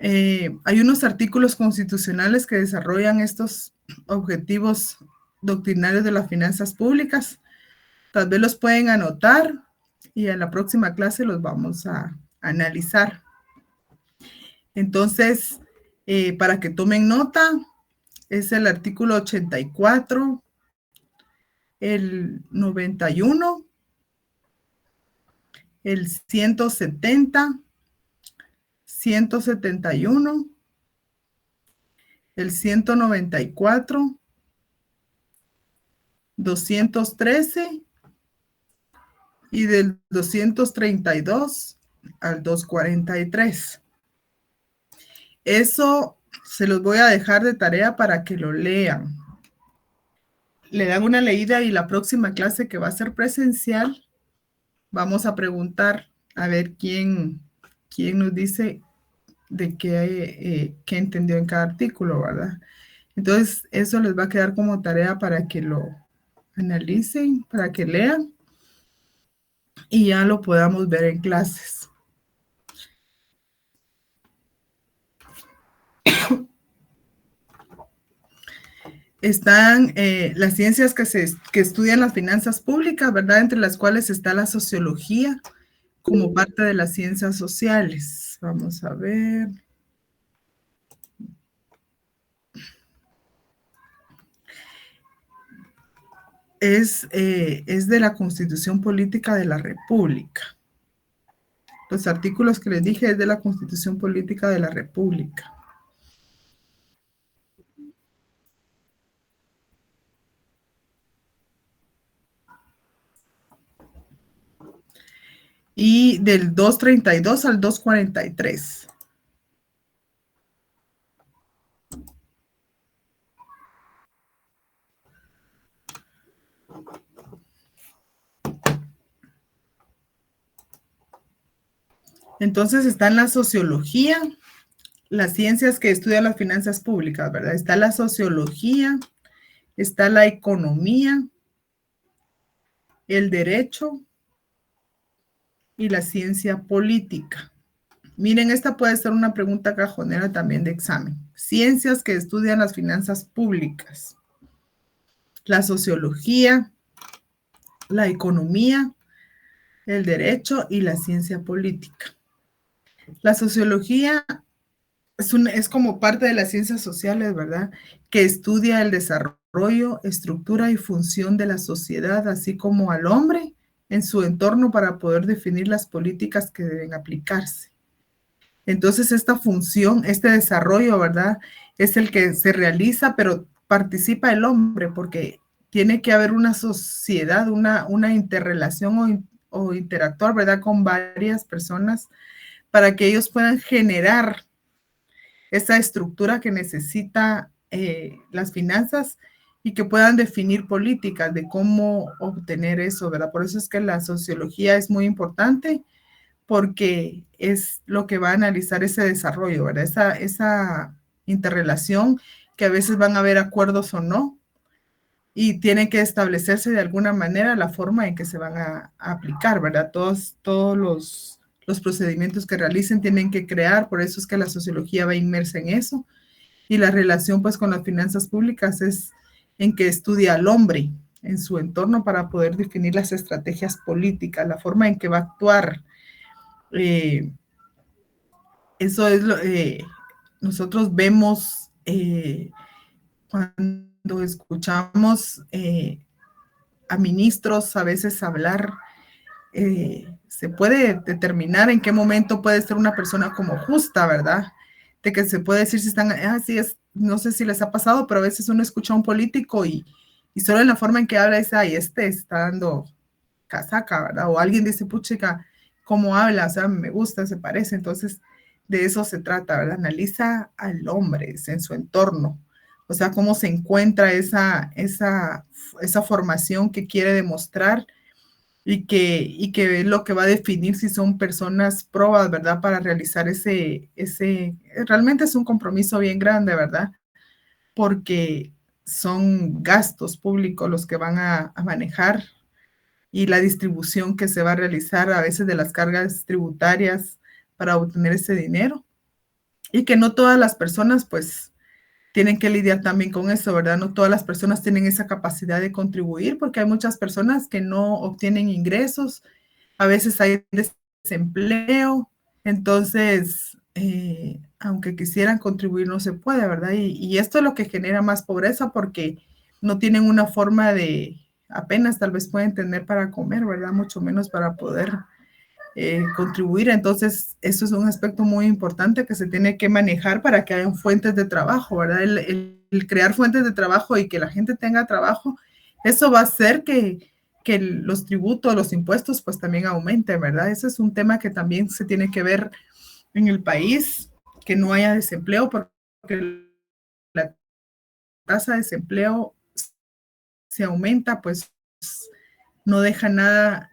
Hay unos artículos constitucionales que desarrollan estos objetivos doctrinarios de las finanzas públicas. Tal vez los pueden anotar y en la próxima clase los vamos a analizar. Entonces, para que tomen nota, es el artículo 84, el 91, el 170, 171, el 194, 213 y del 232 al 243. Eso se los voy a dejar de tarea para que lo lean. Le dan una leída y la próxima clase, que va a ser presencial, vamos a preguntar a ver quién nos dice de qué entendió en cada artículo, ¿verdad? Entonces, eso les va a quedar como tarea para que lo analicen, para que lean y ya lo podamos ver en clases. Están las ciencias que estudian las finanzas públicas, ¿verdad? Entre las cuales está la sociología como parte de las ciencias sociales. Vamos a ver. Es de la Constitución Política de la República. Los artículos que les dije es de la Constitución Política de la República. Y del 232 al 243. Entonces están la sociología, las ciencias que estudian las finanzas públicas, ¿verdad? Está la sociología, está la economía, el derecho y la ciencia política. Miren, esta puede ser una pregunta cajonera también de examen. Ciencias que estudian las finanzas públicas. La sociología, la economía, el derecho y la ciencia política. La sociología es como parte de las ciencias sociales, ¿verdad? Que estudia el desarrollo, estructura y función de la sociedad, así como al hombre en su entorno para poder definir las políticas que deben aplicarse. Entonces, esta función, este desarrollo, ¿verdad? Es el que se realiza, pero participa el hombre porque tiene que haber una sociedad, una interrelación o interactuar, ¿verdad? Con varias personas para que ellos puedan generar esa estructura que necesita las finanzas y que puedan definir políticas de cómo obtener eso, ¿verdad? Por eso es que la sociología es muy importante porque es lo que va a analizar ese desarrollo, ¿verdad? Esa interrelación que a veces van a haber acuerdos o no y tiene que establecerse de alguna manera la forma en que se van a aplicar, ¿verdad? Todos los procedimientos que realicen tienen que crear, por eso es que la sociología va inmersa en eso. Y la relación pues con las finanzas públicas es en que estudia al hombre en su entorno para poder definir las estrategias políticas, la forma en que va a actuar. Eso es lo nosotros vemos cuando escuchamos a ministros a veces hablar, se puede determinar en qué momento puede ser una persona como justa, ¿verdad? De que se puede decir si están, sí es, no sé si les ha pasado, pero a veces uno escucha a un político y solo en la forma en que habla es, ay, este está dando casaca, ¿verdad? O alguien dice, puchica, ¿cómo habla? O sea, me gusta, se parece. Entonces, de eso se trata, ¿verdad? Analiza al hombre en su entorno. O sea, cómo se encuentra esa formación que quiere demostrar y que es lo que va a definir si son personas probas, ¿verdad? Para realizar realmente es un compromiso bien grande, ¿verdad? Porque son gastos públicos los que van a manejar y la distribución que se va a realizar a veces de las cargas tributarias para obtener ese dinero. y que no todas las personas pues tienen que lidiar también con eso, ¿verdad? No todas las personas tienen esa capacidad de contribuir porque hay muchas personas que no obtienen ingresos, a veces hay desempleo, entonces, aunque quisieran contribuir, no se puede, ¿verdad? Y esto es lo que genera más pobreza porque no tienen una forma de, apenas tal vez pueden tener para comer, ¿verdad? Mucho menos para poder contribuir. Entonces, eso es un aspecto muy importante que se tiene que manejar para que haya fuentes de trabajo, ¿verdad? El crear fuentes de trabajo y que la gente tenga trabajo, eso va a hacer que los tributos, los impuestos, pues también aumenten, ¿verdad? Ese es un tema que también se tiene que ver en el país, que no haya desempleo, porque la tasa de desempleo se aumenta, pues no deja nada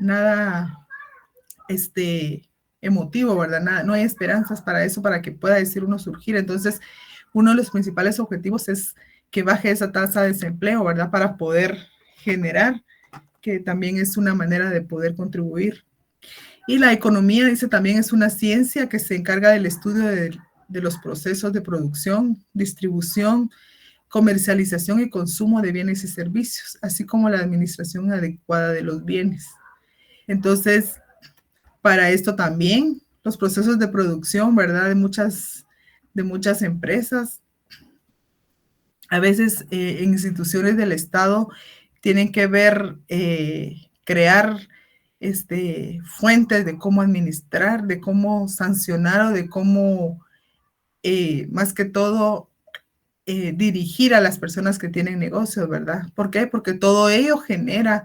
emotivo, ¿verdad? Nada, no hay esperanzas para eso, para que pueda decir uno surgir. Entonces, uno de los principales objetivos es que baje esa tasa de desempleo, ¿verdad? Para poder generar, que también es una manera de poder contribuir. Y la economía, dice, también es una ciencia que se encarga del estudio de los procesos de producción, distribución, comercialización y consumo de bienes y servicios, así como la administración adecuada de los bienes. Entonces, para esto también los procesos de producción, ¿verdad? De muchas empresas. A veces en instituciones del Estado tienen que ver, crear fuentes de cómo administrar, de cómo sancionar o de cómo, más que todo, dirigir a las personas que tienen negocios, ¿verdad? ¿Por qué? Porque todo ello genera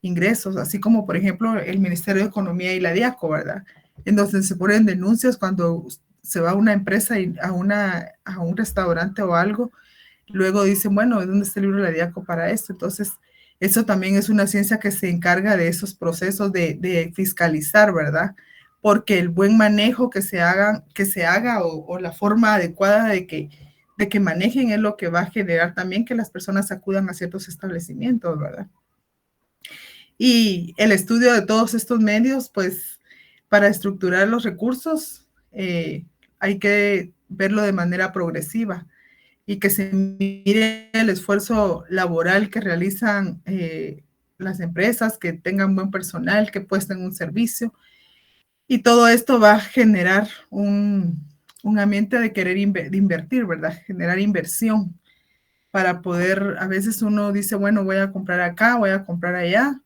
ingresos, así como por ejemplo el Ministerio de Economía y la DIACO, ¿verdad? En donde se ponen denuncias cuando se va a una empresa y a un restaurante o algo, luego dicen, bueno, ¿dónde está el libro de la DIACO para esto? Entonces, eso también es una ciencia que se encarga de esos procesos de fiscalizar, ¿verdad? Porque el buen manejo que se haga o la forma adecuada de que manejen es lo que va a generar también que las personas acudan a ciertos establecimientos, ¿verdad? Y el estudio de todos estos medios, pues para estructurar los recursos, hay que verlo de manera progresiva y que se mire el esfuerzo laboral que realizan las empresas, que tengan buen personal, que presten un servicio. Y todo esto va a generar un ambiente de querer de invertir, ¿verdad? Generar inversión para poder, a veces uno dice, bueno, voy a comprar acá, voy a comprar allá.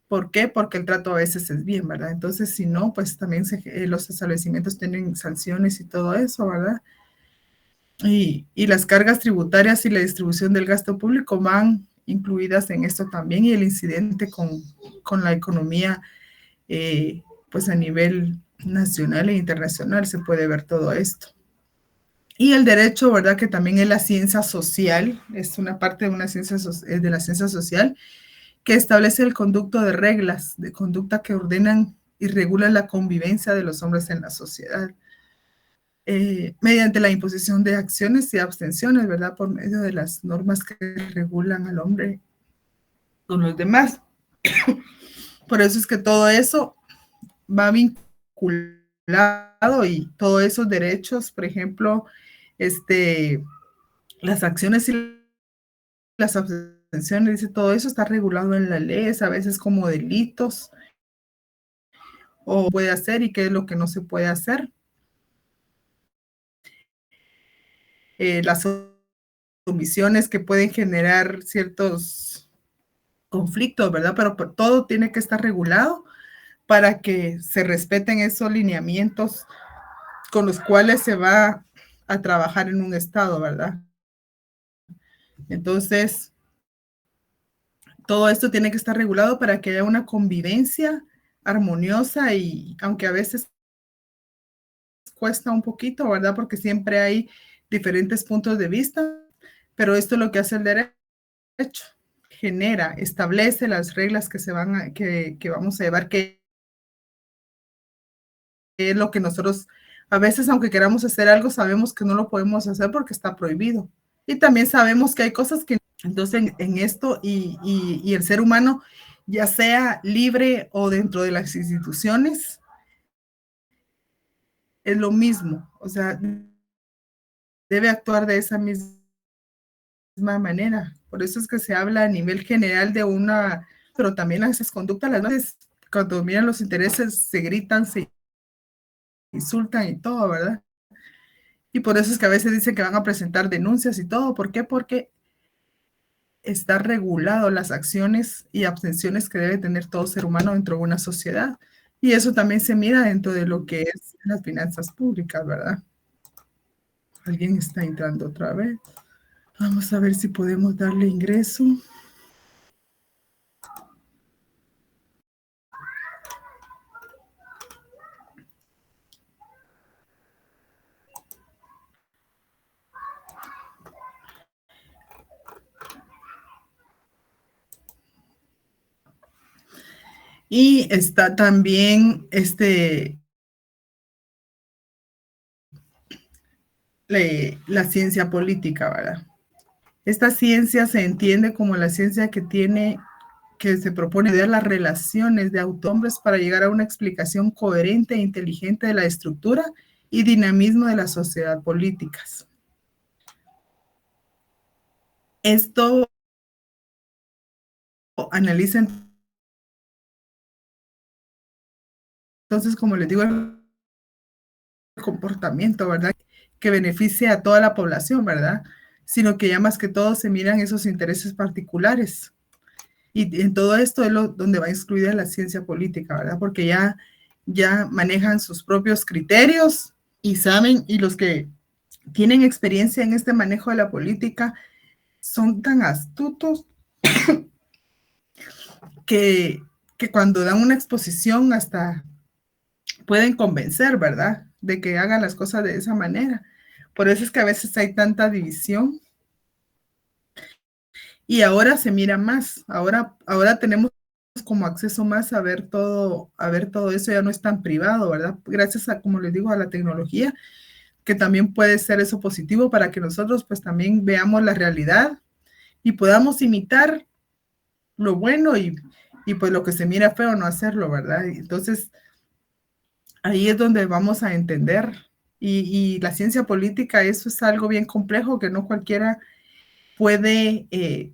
¿Por qué? Porque el trato a veces es bien, ¿verdad? Entonces, si no, pues también los establecimientos tienen sanciones y todo eso, ¿verdad? Y las cargas tributarias y la distribución del gasto público van incluidas en esto también y el incidente con la economía, pues a nivel nacional e internacional se puede ver todo esto. Y el derecho, ¿verdad? Que también es la ciencia social, es una parte de, de la ciencia social que establece el conducto de reglas de conducta que ordenan y regulan la convivencia de los hombres en la sociedad. Mediante la imposición de acciones y abstenciones, ¿verdad? Por medio de las normas que regulan al hombre con los demás. Por eso es que todo eso va vinculado y todos esos derechos, por ejemplo, las acciones y las abstenciones, dice, todo eso está regulado en la ley, a veces como delitos, o puede hacer y qué es lo que no se puede hacer. Las omisiones que pueden generar ciertos conflictos, ¿verdad? Pero todo tiene que estar regulado para que se respeten esos lineamientos con los cuales se va a trabajar en un estado, ¿verdad? Entonces, todo esto tiene que estar regulado para que haya una convivencia armoniosa y aunque a veces cuesta un poquito, ¿verdad? Porque siempre hay diferentes puntos de vista, pero esto es lo que hace el derecho, genera, establece las reglas que que vamos a llevar, que es lo que nosotros, a veces aunque queramos hacer algo, sabemos que no lo podemos hacer porque está prohibido. Y también sabemos que hay cosas que, entonces en esto y el ser humano, ya sea libre o dentro de las instituciones, es lo mismo. O sea, debe actuar de esa misma manera. Por eso es que se habla a nivel general de una, pero también a esas conductas, las veces cuando miran los intereses se gritan, se insultan y todo, ¿verdad? Y por eso es que a veces dicen que van a presentar denuncias y todo. ¿Por qué? Porque está regulado las acciones y abstenciones que debe tener todo ser humano dentro de una sociedad. Y eso también se mira dentro de lo que es las finanzas públicas, ¿verdad? Alguien está entrando otra vez. Vamos a ver si podemos darle ingreso. Y está también la ciencia política, ¿verdad? Esta ciencia se entiende como la ciencia que se propone estudiar las relaciones de autohombres para llegar a una explicación coherente e inteligente de la estructura y dinamismo de la sociedad políticas. Esto analiza entonces, como les digo, el comportamiento, ¿verdad? Que beneficia a toda la población, ¿verdad? Sino que ya más que todo se miran esos intereses particulares. Y en todo esto es donde va incluida la ciencia política, ¿verdad? Porque ya manejan sus propios criterios y saben, y los que tienen experiencia en este manejo de la política son tan astutos que, que cuando dan una exposición hasta pueden convencer, ¿verdad? De que hagan las cosas de esa manera. Por eso es que a veces hay tanta división y ahora se mira más, ahora tenemos como acceso más a ver todo eso, ya no es tan privado, ¿verdad? Gracias a, como les digo, a la tecnología, que también puede ser eso positivo para que nosotros pues también veamos la realidad y podamos imitar lo bueno y pues lo que se mira feo no hacerlo, ¿verdad? Entonces, ahí es donde vamos a entender. Y la ciencia política, eso es algo bien complejo que no cualquiera puede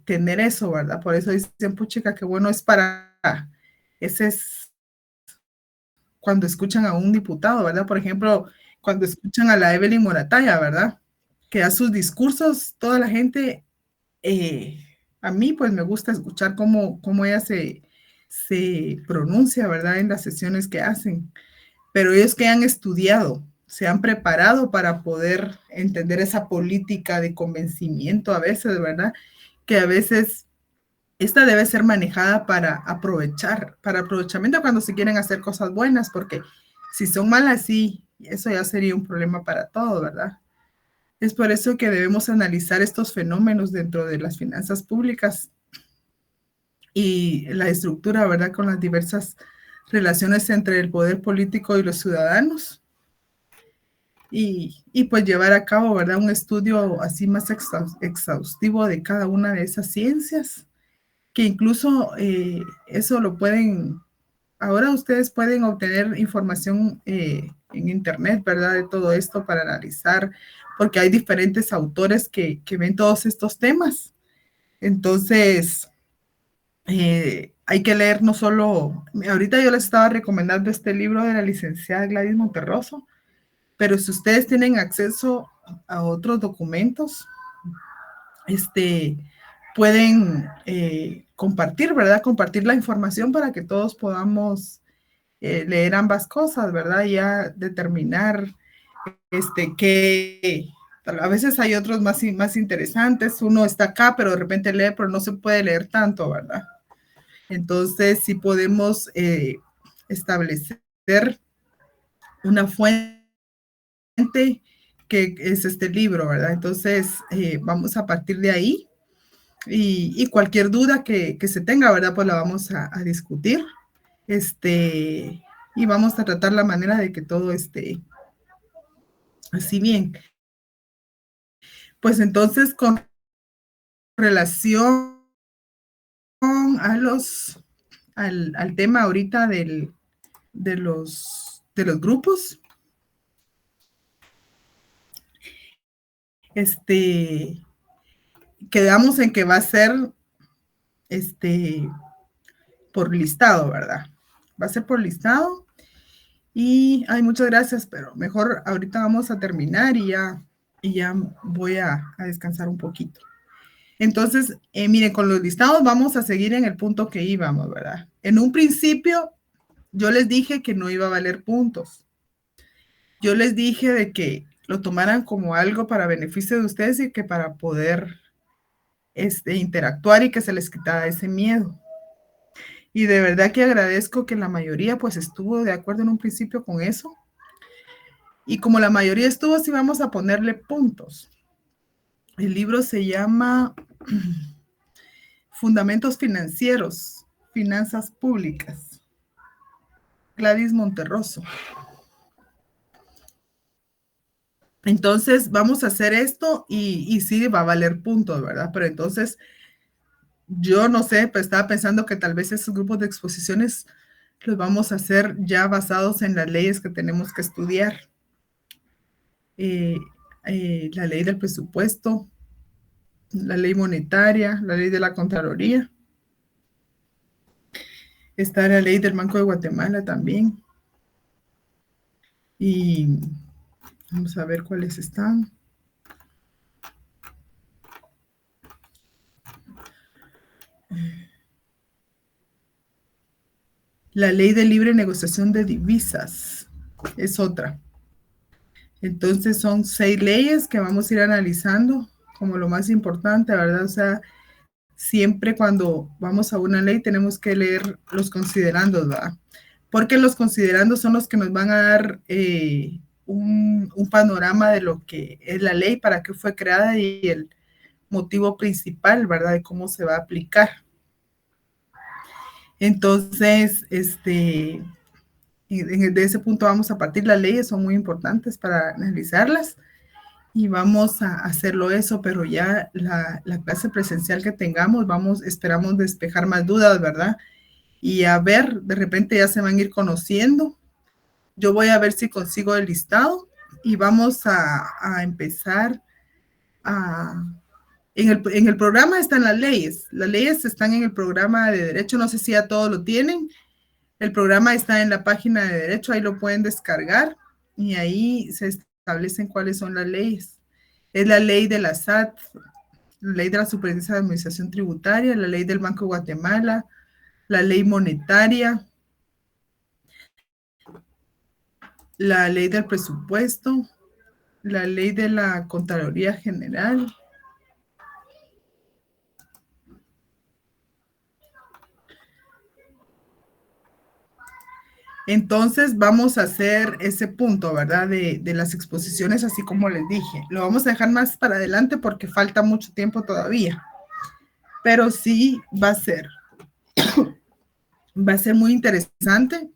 tener eso, ¿verdad? Por eso dicen, puchica, que bueno es para, ese es cuando escuchan a un diputado, ¿verdad? Por ejemplo, cuando escuchan a la Evelyn Morataya, ¿verdad? Que da sus discursos, toda la gente, a mí pues me gusta escuchar cómo ella se pronuncia, ¿verdad? En las sesiones que hacen, pero ellos que han estudiado, se han preparado para poder entender esa política de convencimiento a veces, ¿verdad? Que a veces esta debe ser manejada para aprovechamiento cuando se quieren hacer cosas buenas, porque si son malas, sí, eso ya sería un problema para todo, ¿verdad? Es por eso que debemos analizar estos fenómenos dentro de las finanzas públicas y la estructura, ¿verdad? Con las diversas relaciones entre el poder político y los ciudadanos. Pues llevar a cabo, ¿verdad? Un estudio así más exhaustivo de cada una de esas ciencias, que incluso eso lo pueden, ahora ustedes pueden obtener información en internet, ¿verdad? De todo esto para analizar, porque hay diferentes autores que ven todos estos temas. Entonces, hay que leer no solo, ahorita yo les estaba recomendando este libro de la licenciada Gladys Monterroso, pero si ustedes tienen acceso a otros documentos, este, pueden compartir, ¿verdad? Compartir la información para que todos podamos leer ambas cosas, ¿verdad? Y ya determinar que a veces hay otros más interesantes. Uno está acá, pero de repente lee, pero no se puede leer tanto, ¿verdad? Entonces, sí podemos establecer una fuente que es este libro, ¿verdad? Entonces, vamos a partir de ahí y cualquier duda que se tenga, ¿verdad? Pues la vamos a discutir, y vamos a tratar la manera de que todo esté así bien. Pues entonces, con relación a al tema ahorita de los grupos, quedamos en que va a ser por listado, ¿verdad? Va a ser por listado. Y, ay, muchas gracias, pero mejor ahorita vamos a terminar y ya voy a descansar un poquito. Entonces, miren, con los listados vamos a seguir en el punto que íbamos, ¿verdad? En un principio, yo les dije que no iba a valer puntos. Yo les dije de que lo tomaran como algo para beneficio de ustedes y que para poder interactuar y que se les quitara ese miedo. Y de verdad que agradezco que la mayoría pues estuvo de acuerdo en un principio con eso. Y como la mayoría estuvo, sí vamos a ponerle puntos. El libro se llama Fundamentos Financieros, Finanzas Públicas. Gladys Monterroso. Entonces vamos a hacer esto y sí va a valer puntos, ¿verdad? Pero entonces yo no sé, pues estaba pensando que tal vez esos grupos de exposiciones los vamos a hacer ya basados en las leyes que tenemos que estudiar. La ley del presupuesto, la ley monetaria, la ley de la Contraloría. Está la ley del Banco de Guatemala también. Y vamos a ver cuáles están. La ley de libre negociación de divisas es otra. Entonces son 6 leyes que vamos a ir analizando como lo más importante, ¿verdad? O sea, siempre cuando vamos a una ley tenemos que leer los considerandos, ¿verdad? Porque los considerandos son los que nos van a dar un panorama de lo que es la ley, para qué fue creada y el motivo principal, ¿verdad? De cómo se va a aplicar. Entonces, de ese punto vamos a partir. Las leyes son muy importantes para analizarlas y vamos a hacerlo eso, pero ya la clase presencial que tengamos, esperamos despejar más dudas, ¿verdad? Y a ver, de repente ya se van a ir conociendo. Yo voy a ver si consigo el listado y vamos a empezar en el programa están las leyes están en el programa de derecho, no sé si ya todos lo tienen, el programa está en la página de derecho, ahí lo pueden descargar y ahí se establecen cuáles son las leyes. Es la ley de la SAT, la ley de la Superintendencia de Administración Tributaria, la ley del Banco de Guatemala, la ley monetaria, la ley del presupuesto, la ley de la Contraloría General. Entonces vamos a hacer ese punto, ¿verdad? De las exposiciones, así como les dije. Lo vamos a dejar más para adelante porque falta mucho tiempo todavía. Pero sí va a ser muy interesante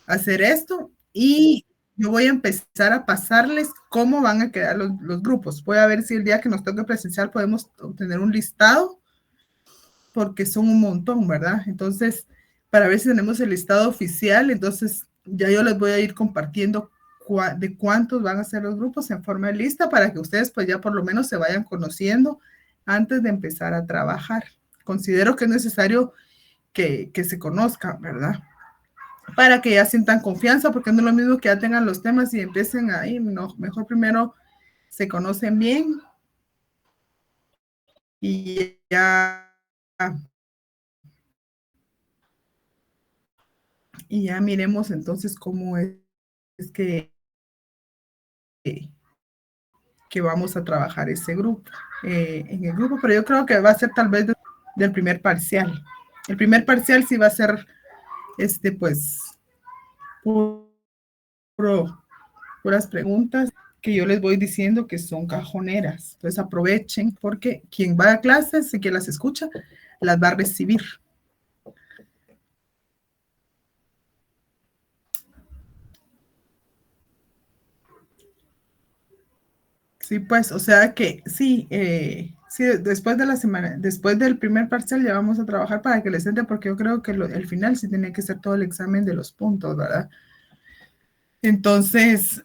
hacer esto y yo voy a empezar a pasarles cómo van a quedar los grupos. Voy a ver si el día que nos toque presencial podemos obtener un listado porque son un montón, ¿verdad? Entonces, para ver si tenemos el listado oficial, entonces ya yo les voy a ir compartiendo de cuántos van a ser los grupos en forma de lista para que ustedes pues ya por lo menos se vayan conociendo antes de empezar a trabajar. Considero que es necesario que se conozcan, ¿verdad? Para que ya sientan confianza, porque no es lo mismo que ya tengan los temas y empiecen ahí, no, mejor primero se conocen bien y ya miremos entonces cómo es que, que vamos a trabajar ese grupo, en el grupo, pero yo creo que va a ser tal vez del primer parcial. El primer parcial sí va a ser, pues, puras preguntas que yo les voy diciendo que son cajoneras. Entonces aprovechen porque quien va a clases y que las escucha, las va a recibir. Sí, pues, o sea que sí, sí, después de la semana, después del primer parcial ya vamos a trabajar para que les entre, porque yo creo que el final sí tiene que ser todo el examen de los puntos, ¿verdad? Entonces,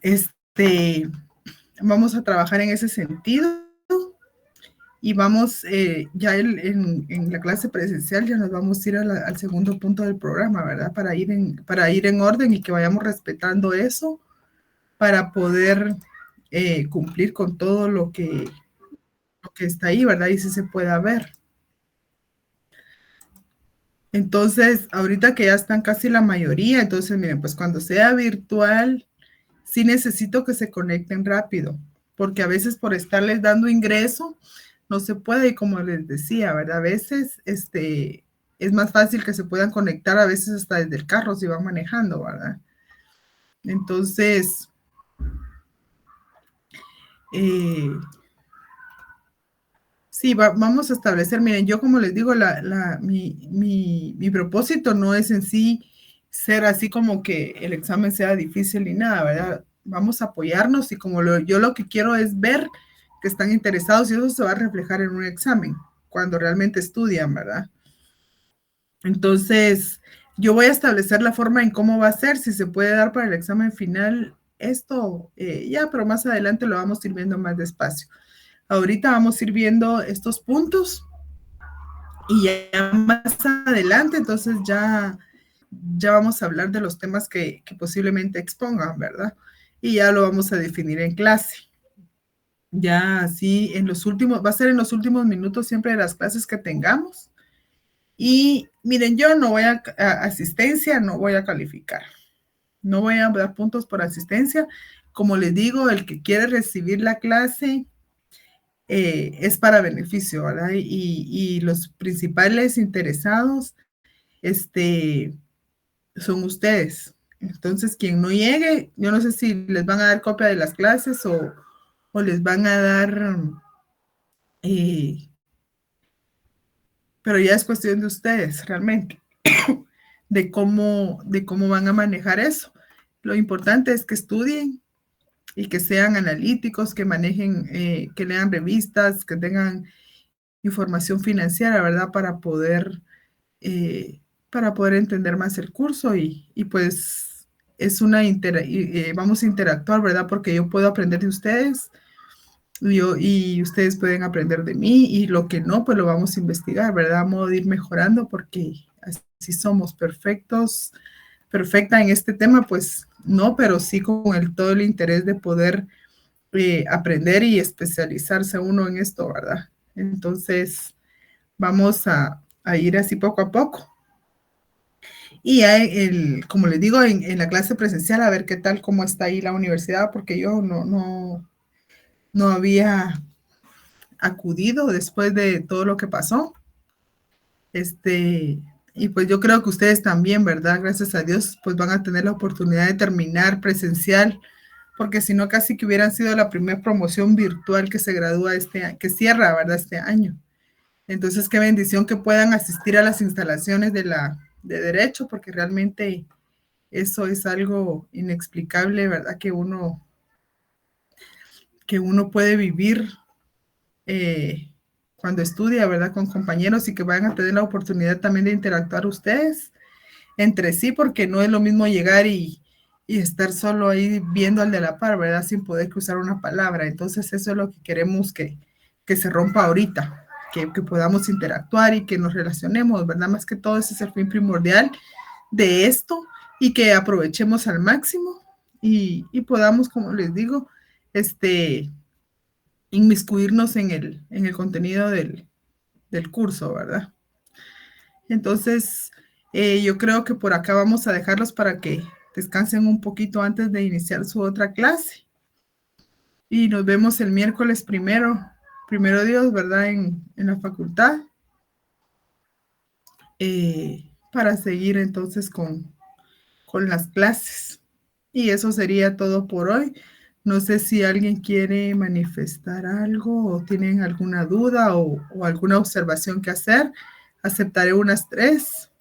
vamos a trabajar en ese sentido y vamos, en la clase presencial ya nos vamos a ir al segundo punto del programa, ¿verdad? Para ir en orden y que vayamos respetando eso para poder cumplir con todo lo que está ahí, ¿verdad? Y si se pueda ver. Entonces, ahorita que ya están casi la mayoría, entonces miren, pues cuando sea virtual, sí necesito que se conecten rápido, porque a veces por estarles dando ingreso, no se puede, y como les decía, ¿verdad? A veces es más fácil que se puedan conectar, a veces hasta desde el carro si van manejando, ¿verdad? Entonces, eh, sí, vamos a establecer, miren, yo como les digo, mi propósito no es en sí ser así como que el examen sea difícil ni nada, ¿verdad? Vamos a apoyarnos y yo lo que quiero es ver que están interesados y eso se va a reflejar en un examen, cuando realmente estudian, ¿verdad? Entonces, yo voy a establecer la forma en cómo va a ser, si se puede dar para el examen final, esto ya, pero más adelante lo vamos a ir viendo más despacio. Ahorita vamos a ir viendo estos puntos y ya más adelante, entonces ya vamos a hablar de los temas que posiblemente expongan, ¿verdad? Y ya lo vamos a definir en clase. Ya así en los últimos, va a ser en los últimos minutos siempre de las clases que tengamos. Y miren, yo no voy a asistencia, no voy a calificar. No voy a dar puntos por asistencia. Como les digo, el que quiere recibir la clase es para beneficio, ¿verdad? Y los principales interesados son ustedes. Entonces, quien no llegue, yo no sé si les van a dar copia de las clases o les van a dar, eh, pero ya es cuestión de ustedes realmente, de cómo van a manejar eso. Lo importante es que estudien y que sean analíticos, que manejen, que lean revistas, que tengan información financiera, ¿verdad? Eh, para poder entender más el curso y pues es vamos a interactuar, ¿verdad? Porque yo puedo aprender de ustedes y ustedes pueden aprender de mí y lo que no, pues lo vamos a investigar, ¿verdad? A modo de ir mejorando porque así somos perfectos, perfecta en este tema, pues no, pero sí con todo el interés de poder aprender y especializarse uno en esto, ¿verdad? Entonces, vamos a ir así poco a poco. Y ya como les digo, en la clase presencial, a ver qué tal, cómo está ahí la universidad, porque yo no había acudido después de todo lo que pasó. Y pues yo creo que ustedes también, ¿verdad? Gracias a Dios, pues van a tener la oportunidad de terminar presencial, porque si no, casi que hubieran sido la primera promoción virtual que se gradúa que cierra, ¿verdad? Este año. Entonces, qué bendición que puedan asistir a las instalaciones de derecho, porque realmente eso es algo inexplicable, ¿verdad? Que uno puede vivir eh, cuando estudia, ¿verdad? Con compañeros y que vayan a tener la oportunidad también de interactuar ustedes entre sí, porque no es lo mismo llegar y estar solo ahí viendo al de la par, ¿verdad? Sin poder cruzar una palabra. Entonces, eso es lo que queremos que se rompa ahorita, que podamos interactuar y que nos relacionemos, ¿verdad? Más que todo, ese es el fin primordial de esto y que aprovechemos al máximo y podamos, como les digo, este, inmiscuirnos en el contenido del curso, ¿verdad? Entonces, yo creo que por acá vamos a dejarlos para que descansen un poquito antes de iniciar su otra clase. Y nos vemos el miércoles primero Dios, ¿verdad? En la facultad, para seguir entonces con las clases. Y eso sería todo por hoy. No sé si alguien quiere manifestar algo o tienen alguna duda o alguna observación que hacer. Aceptaré unas 3.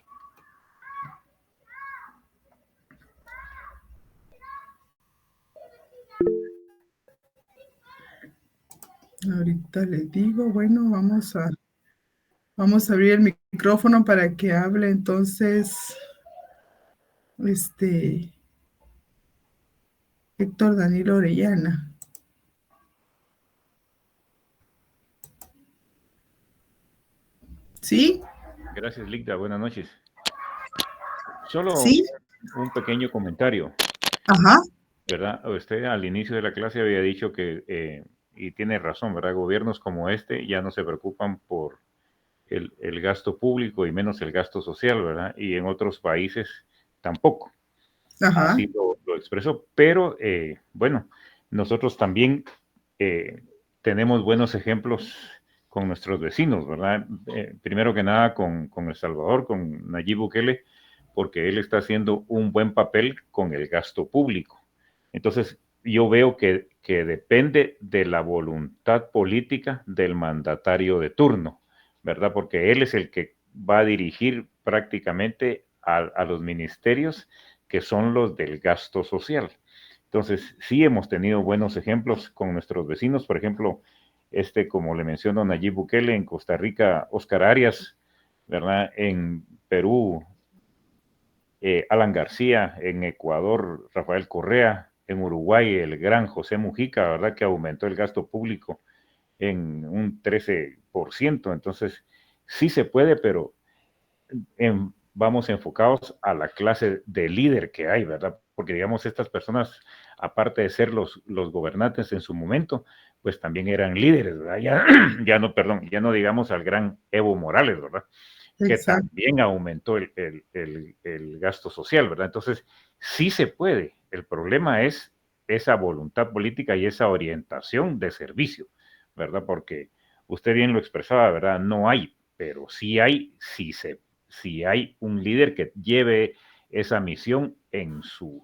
Ahorita les digo, bueno, vamos a abrir el micrófono para que hable entonces, este, Héctor Danilo Orellana. ¿Sí? Gracias, Ligda. Buenas noches. Solo ¿Sí? un pequeño comentario, Ajá. ¿verdad? Usted al inicio de la clase había dicho que, y tiene razón, ¿verdad? Gobiernos como este ya no se preocupan por el gasto público y menos el gasto social, ¿verdad? Y en otros países tampoco. Ajá. Así lo expresó. Pero bueno, nosotros también tenemos buenos ejemplos con nuestros vecinos, ¿verdad? Primero que nada con El Salvador, con Nayib Bukele, porque él está haciendo un buen papel con el gasto público. Entonces, yo veo que depende de la voluntad política del mandatario de turno, ¿verdad? Porque él es el que va a dirigir prácticamente a los ministerios que son los del gasto social. Entonces, sí hemos tenido buenos ejemplos con nuestros vecinos, por ejemplo, como le menciono, Nayib Bukele, en Costa Rica, Oscar Arias, ¿verdad? En Perú, Alan García, en Ecuador, Rafael Correa, en Uruguay, el gran José Mujica, ¿verdad? Que aumentó el gasto público en un 13%. Entonces, sí se puede, pero vamos enfocados a la clase de líder que hay, ¿verdad? Porque digamos, estas personas, aparte de ser los gobernantes en su momento, pues también eran líderes, ¿verdad? Ya, ya no, perdón, ya no digamos al gran Evo Morales, ¿verdad? Que Exacto. también aumentó el gasto social, ¿verdad? Entonces, sí se puede. El problema es esa voluntad política y esa orientación de servicio, ¿verdad? Porque usted bien lo expresaba, ¿verdad? No hay, pero sí hay, si hay un líder que lleve esa misión en su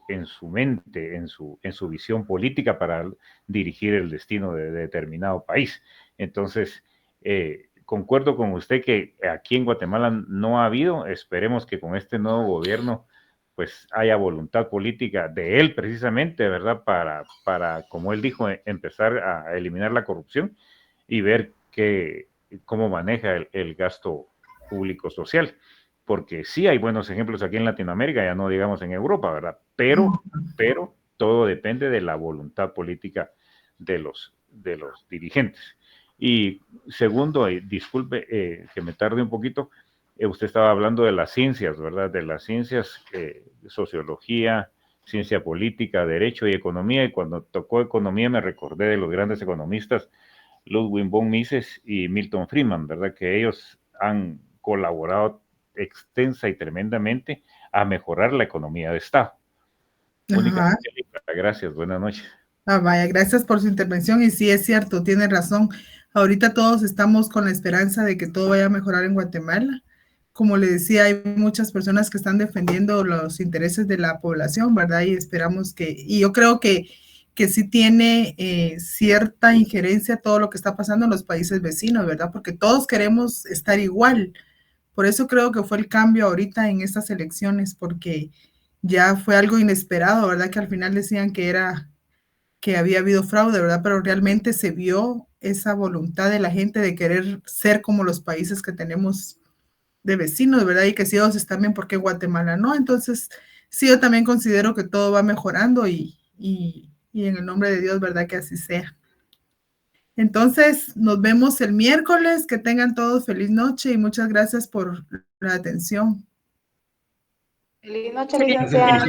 mente, en su visión política para dirigir el destino de determinado país. Entonces, concuerdo con usted que aquí en Guatemala no ha habido, esperemos que con este nuevo gobierno pues haya voluntad política de él precisamente, ¿verdad? Como él dijo, empezar a eliminar la corrupción y ver cómo maneja el gasto público social. Porque sí hay buenos ejemplos aquí en Latinoamérica, ya no digamos en Europa, ¿verdad? Pero todo depende de la voluntad política de los dirigentes. Y segundo, disculpe que me tarde un poquito, usted estaba hablando de las ciencias, ¿verdad? De las ciencias, sociología, ciencia política, derecho y economía. Y cuando tocó economía me recordé de los grandes economistas Ludwig von Mises y Milton Friedman, ¿verdad? Que ellos han colaborado extensa y tremendamente a mejorar la economía de Estado. Ajá. Únicamente, gracias, buenas noches. Ah, vaya, gracias por su intervención y sí es cierto, tiene razón. Ahorita todos estamos con la esperanza de que todo vaya a mejorar en Guatemala. Como le decía, hay muchas personas que están defendiendo los intereses de la población, ¿verdad? Y esperamos y yo creo que sí tiene cierta injerencia todo lo que está pasando en los países vecinos, ¿verdad? Porque todos queremos estar igual. Por eso creo que fue el cambio ahorita en estas elecciones, porque ya fue algo inesperado, ¿verdad? Que al final decían que había habido fraude, ¿verdad? Pero realmente se vio esa voluntad de la gente de querer ser como los países que tenemos de vecinos, ¿verdad? Y que si ellos están bien, ¿por qué Guatemala no? Entonces, sí, yo también considero que todo va mejorando y en el nombre de Dios, ¿verdad? Que así sea. Entonces, nos vemos el miércoles, que tengan todos feliz noche y muchas gracias por la atención. Feliz noche, licenciada.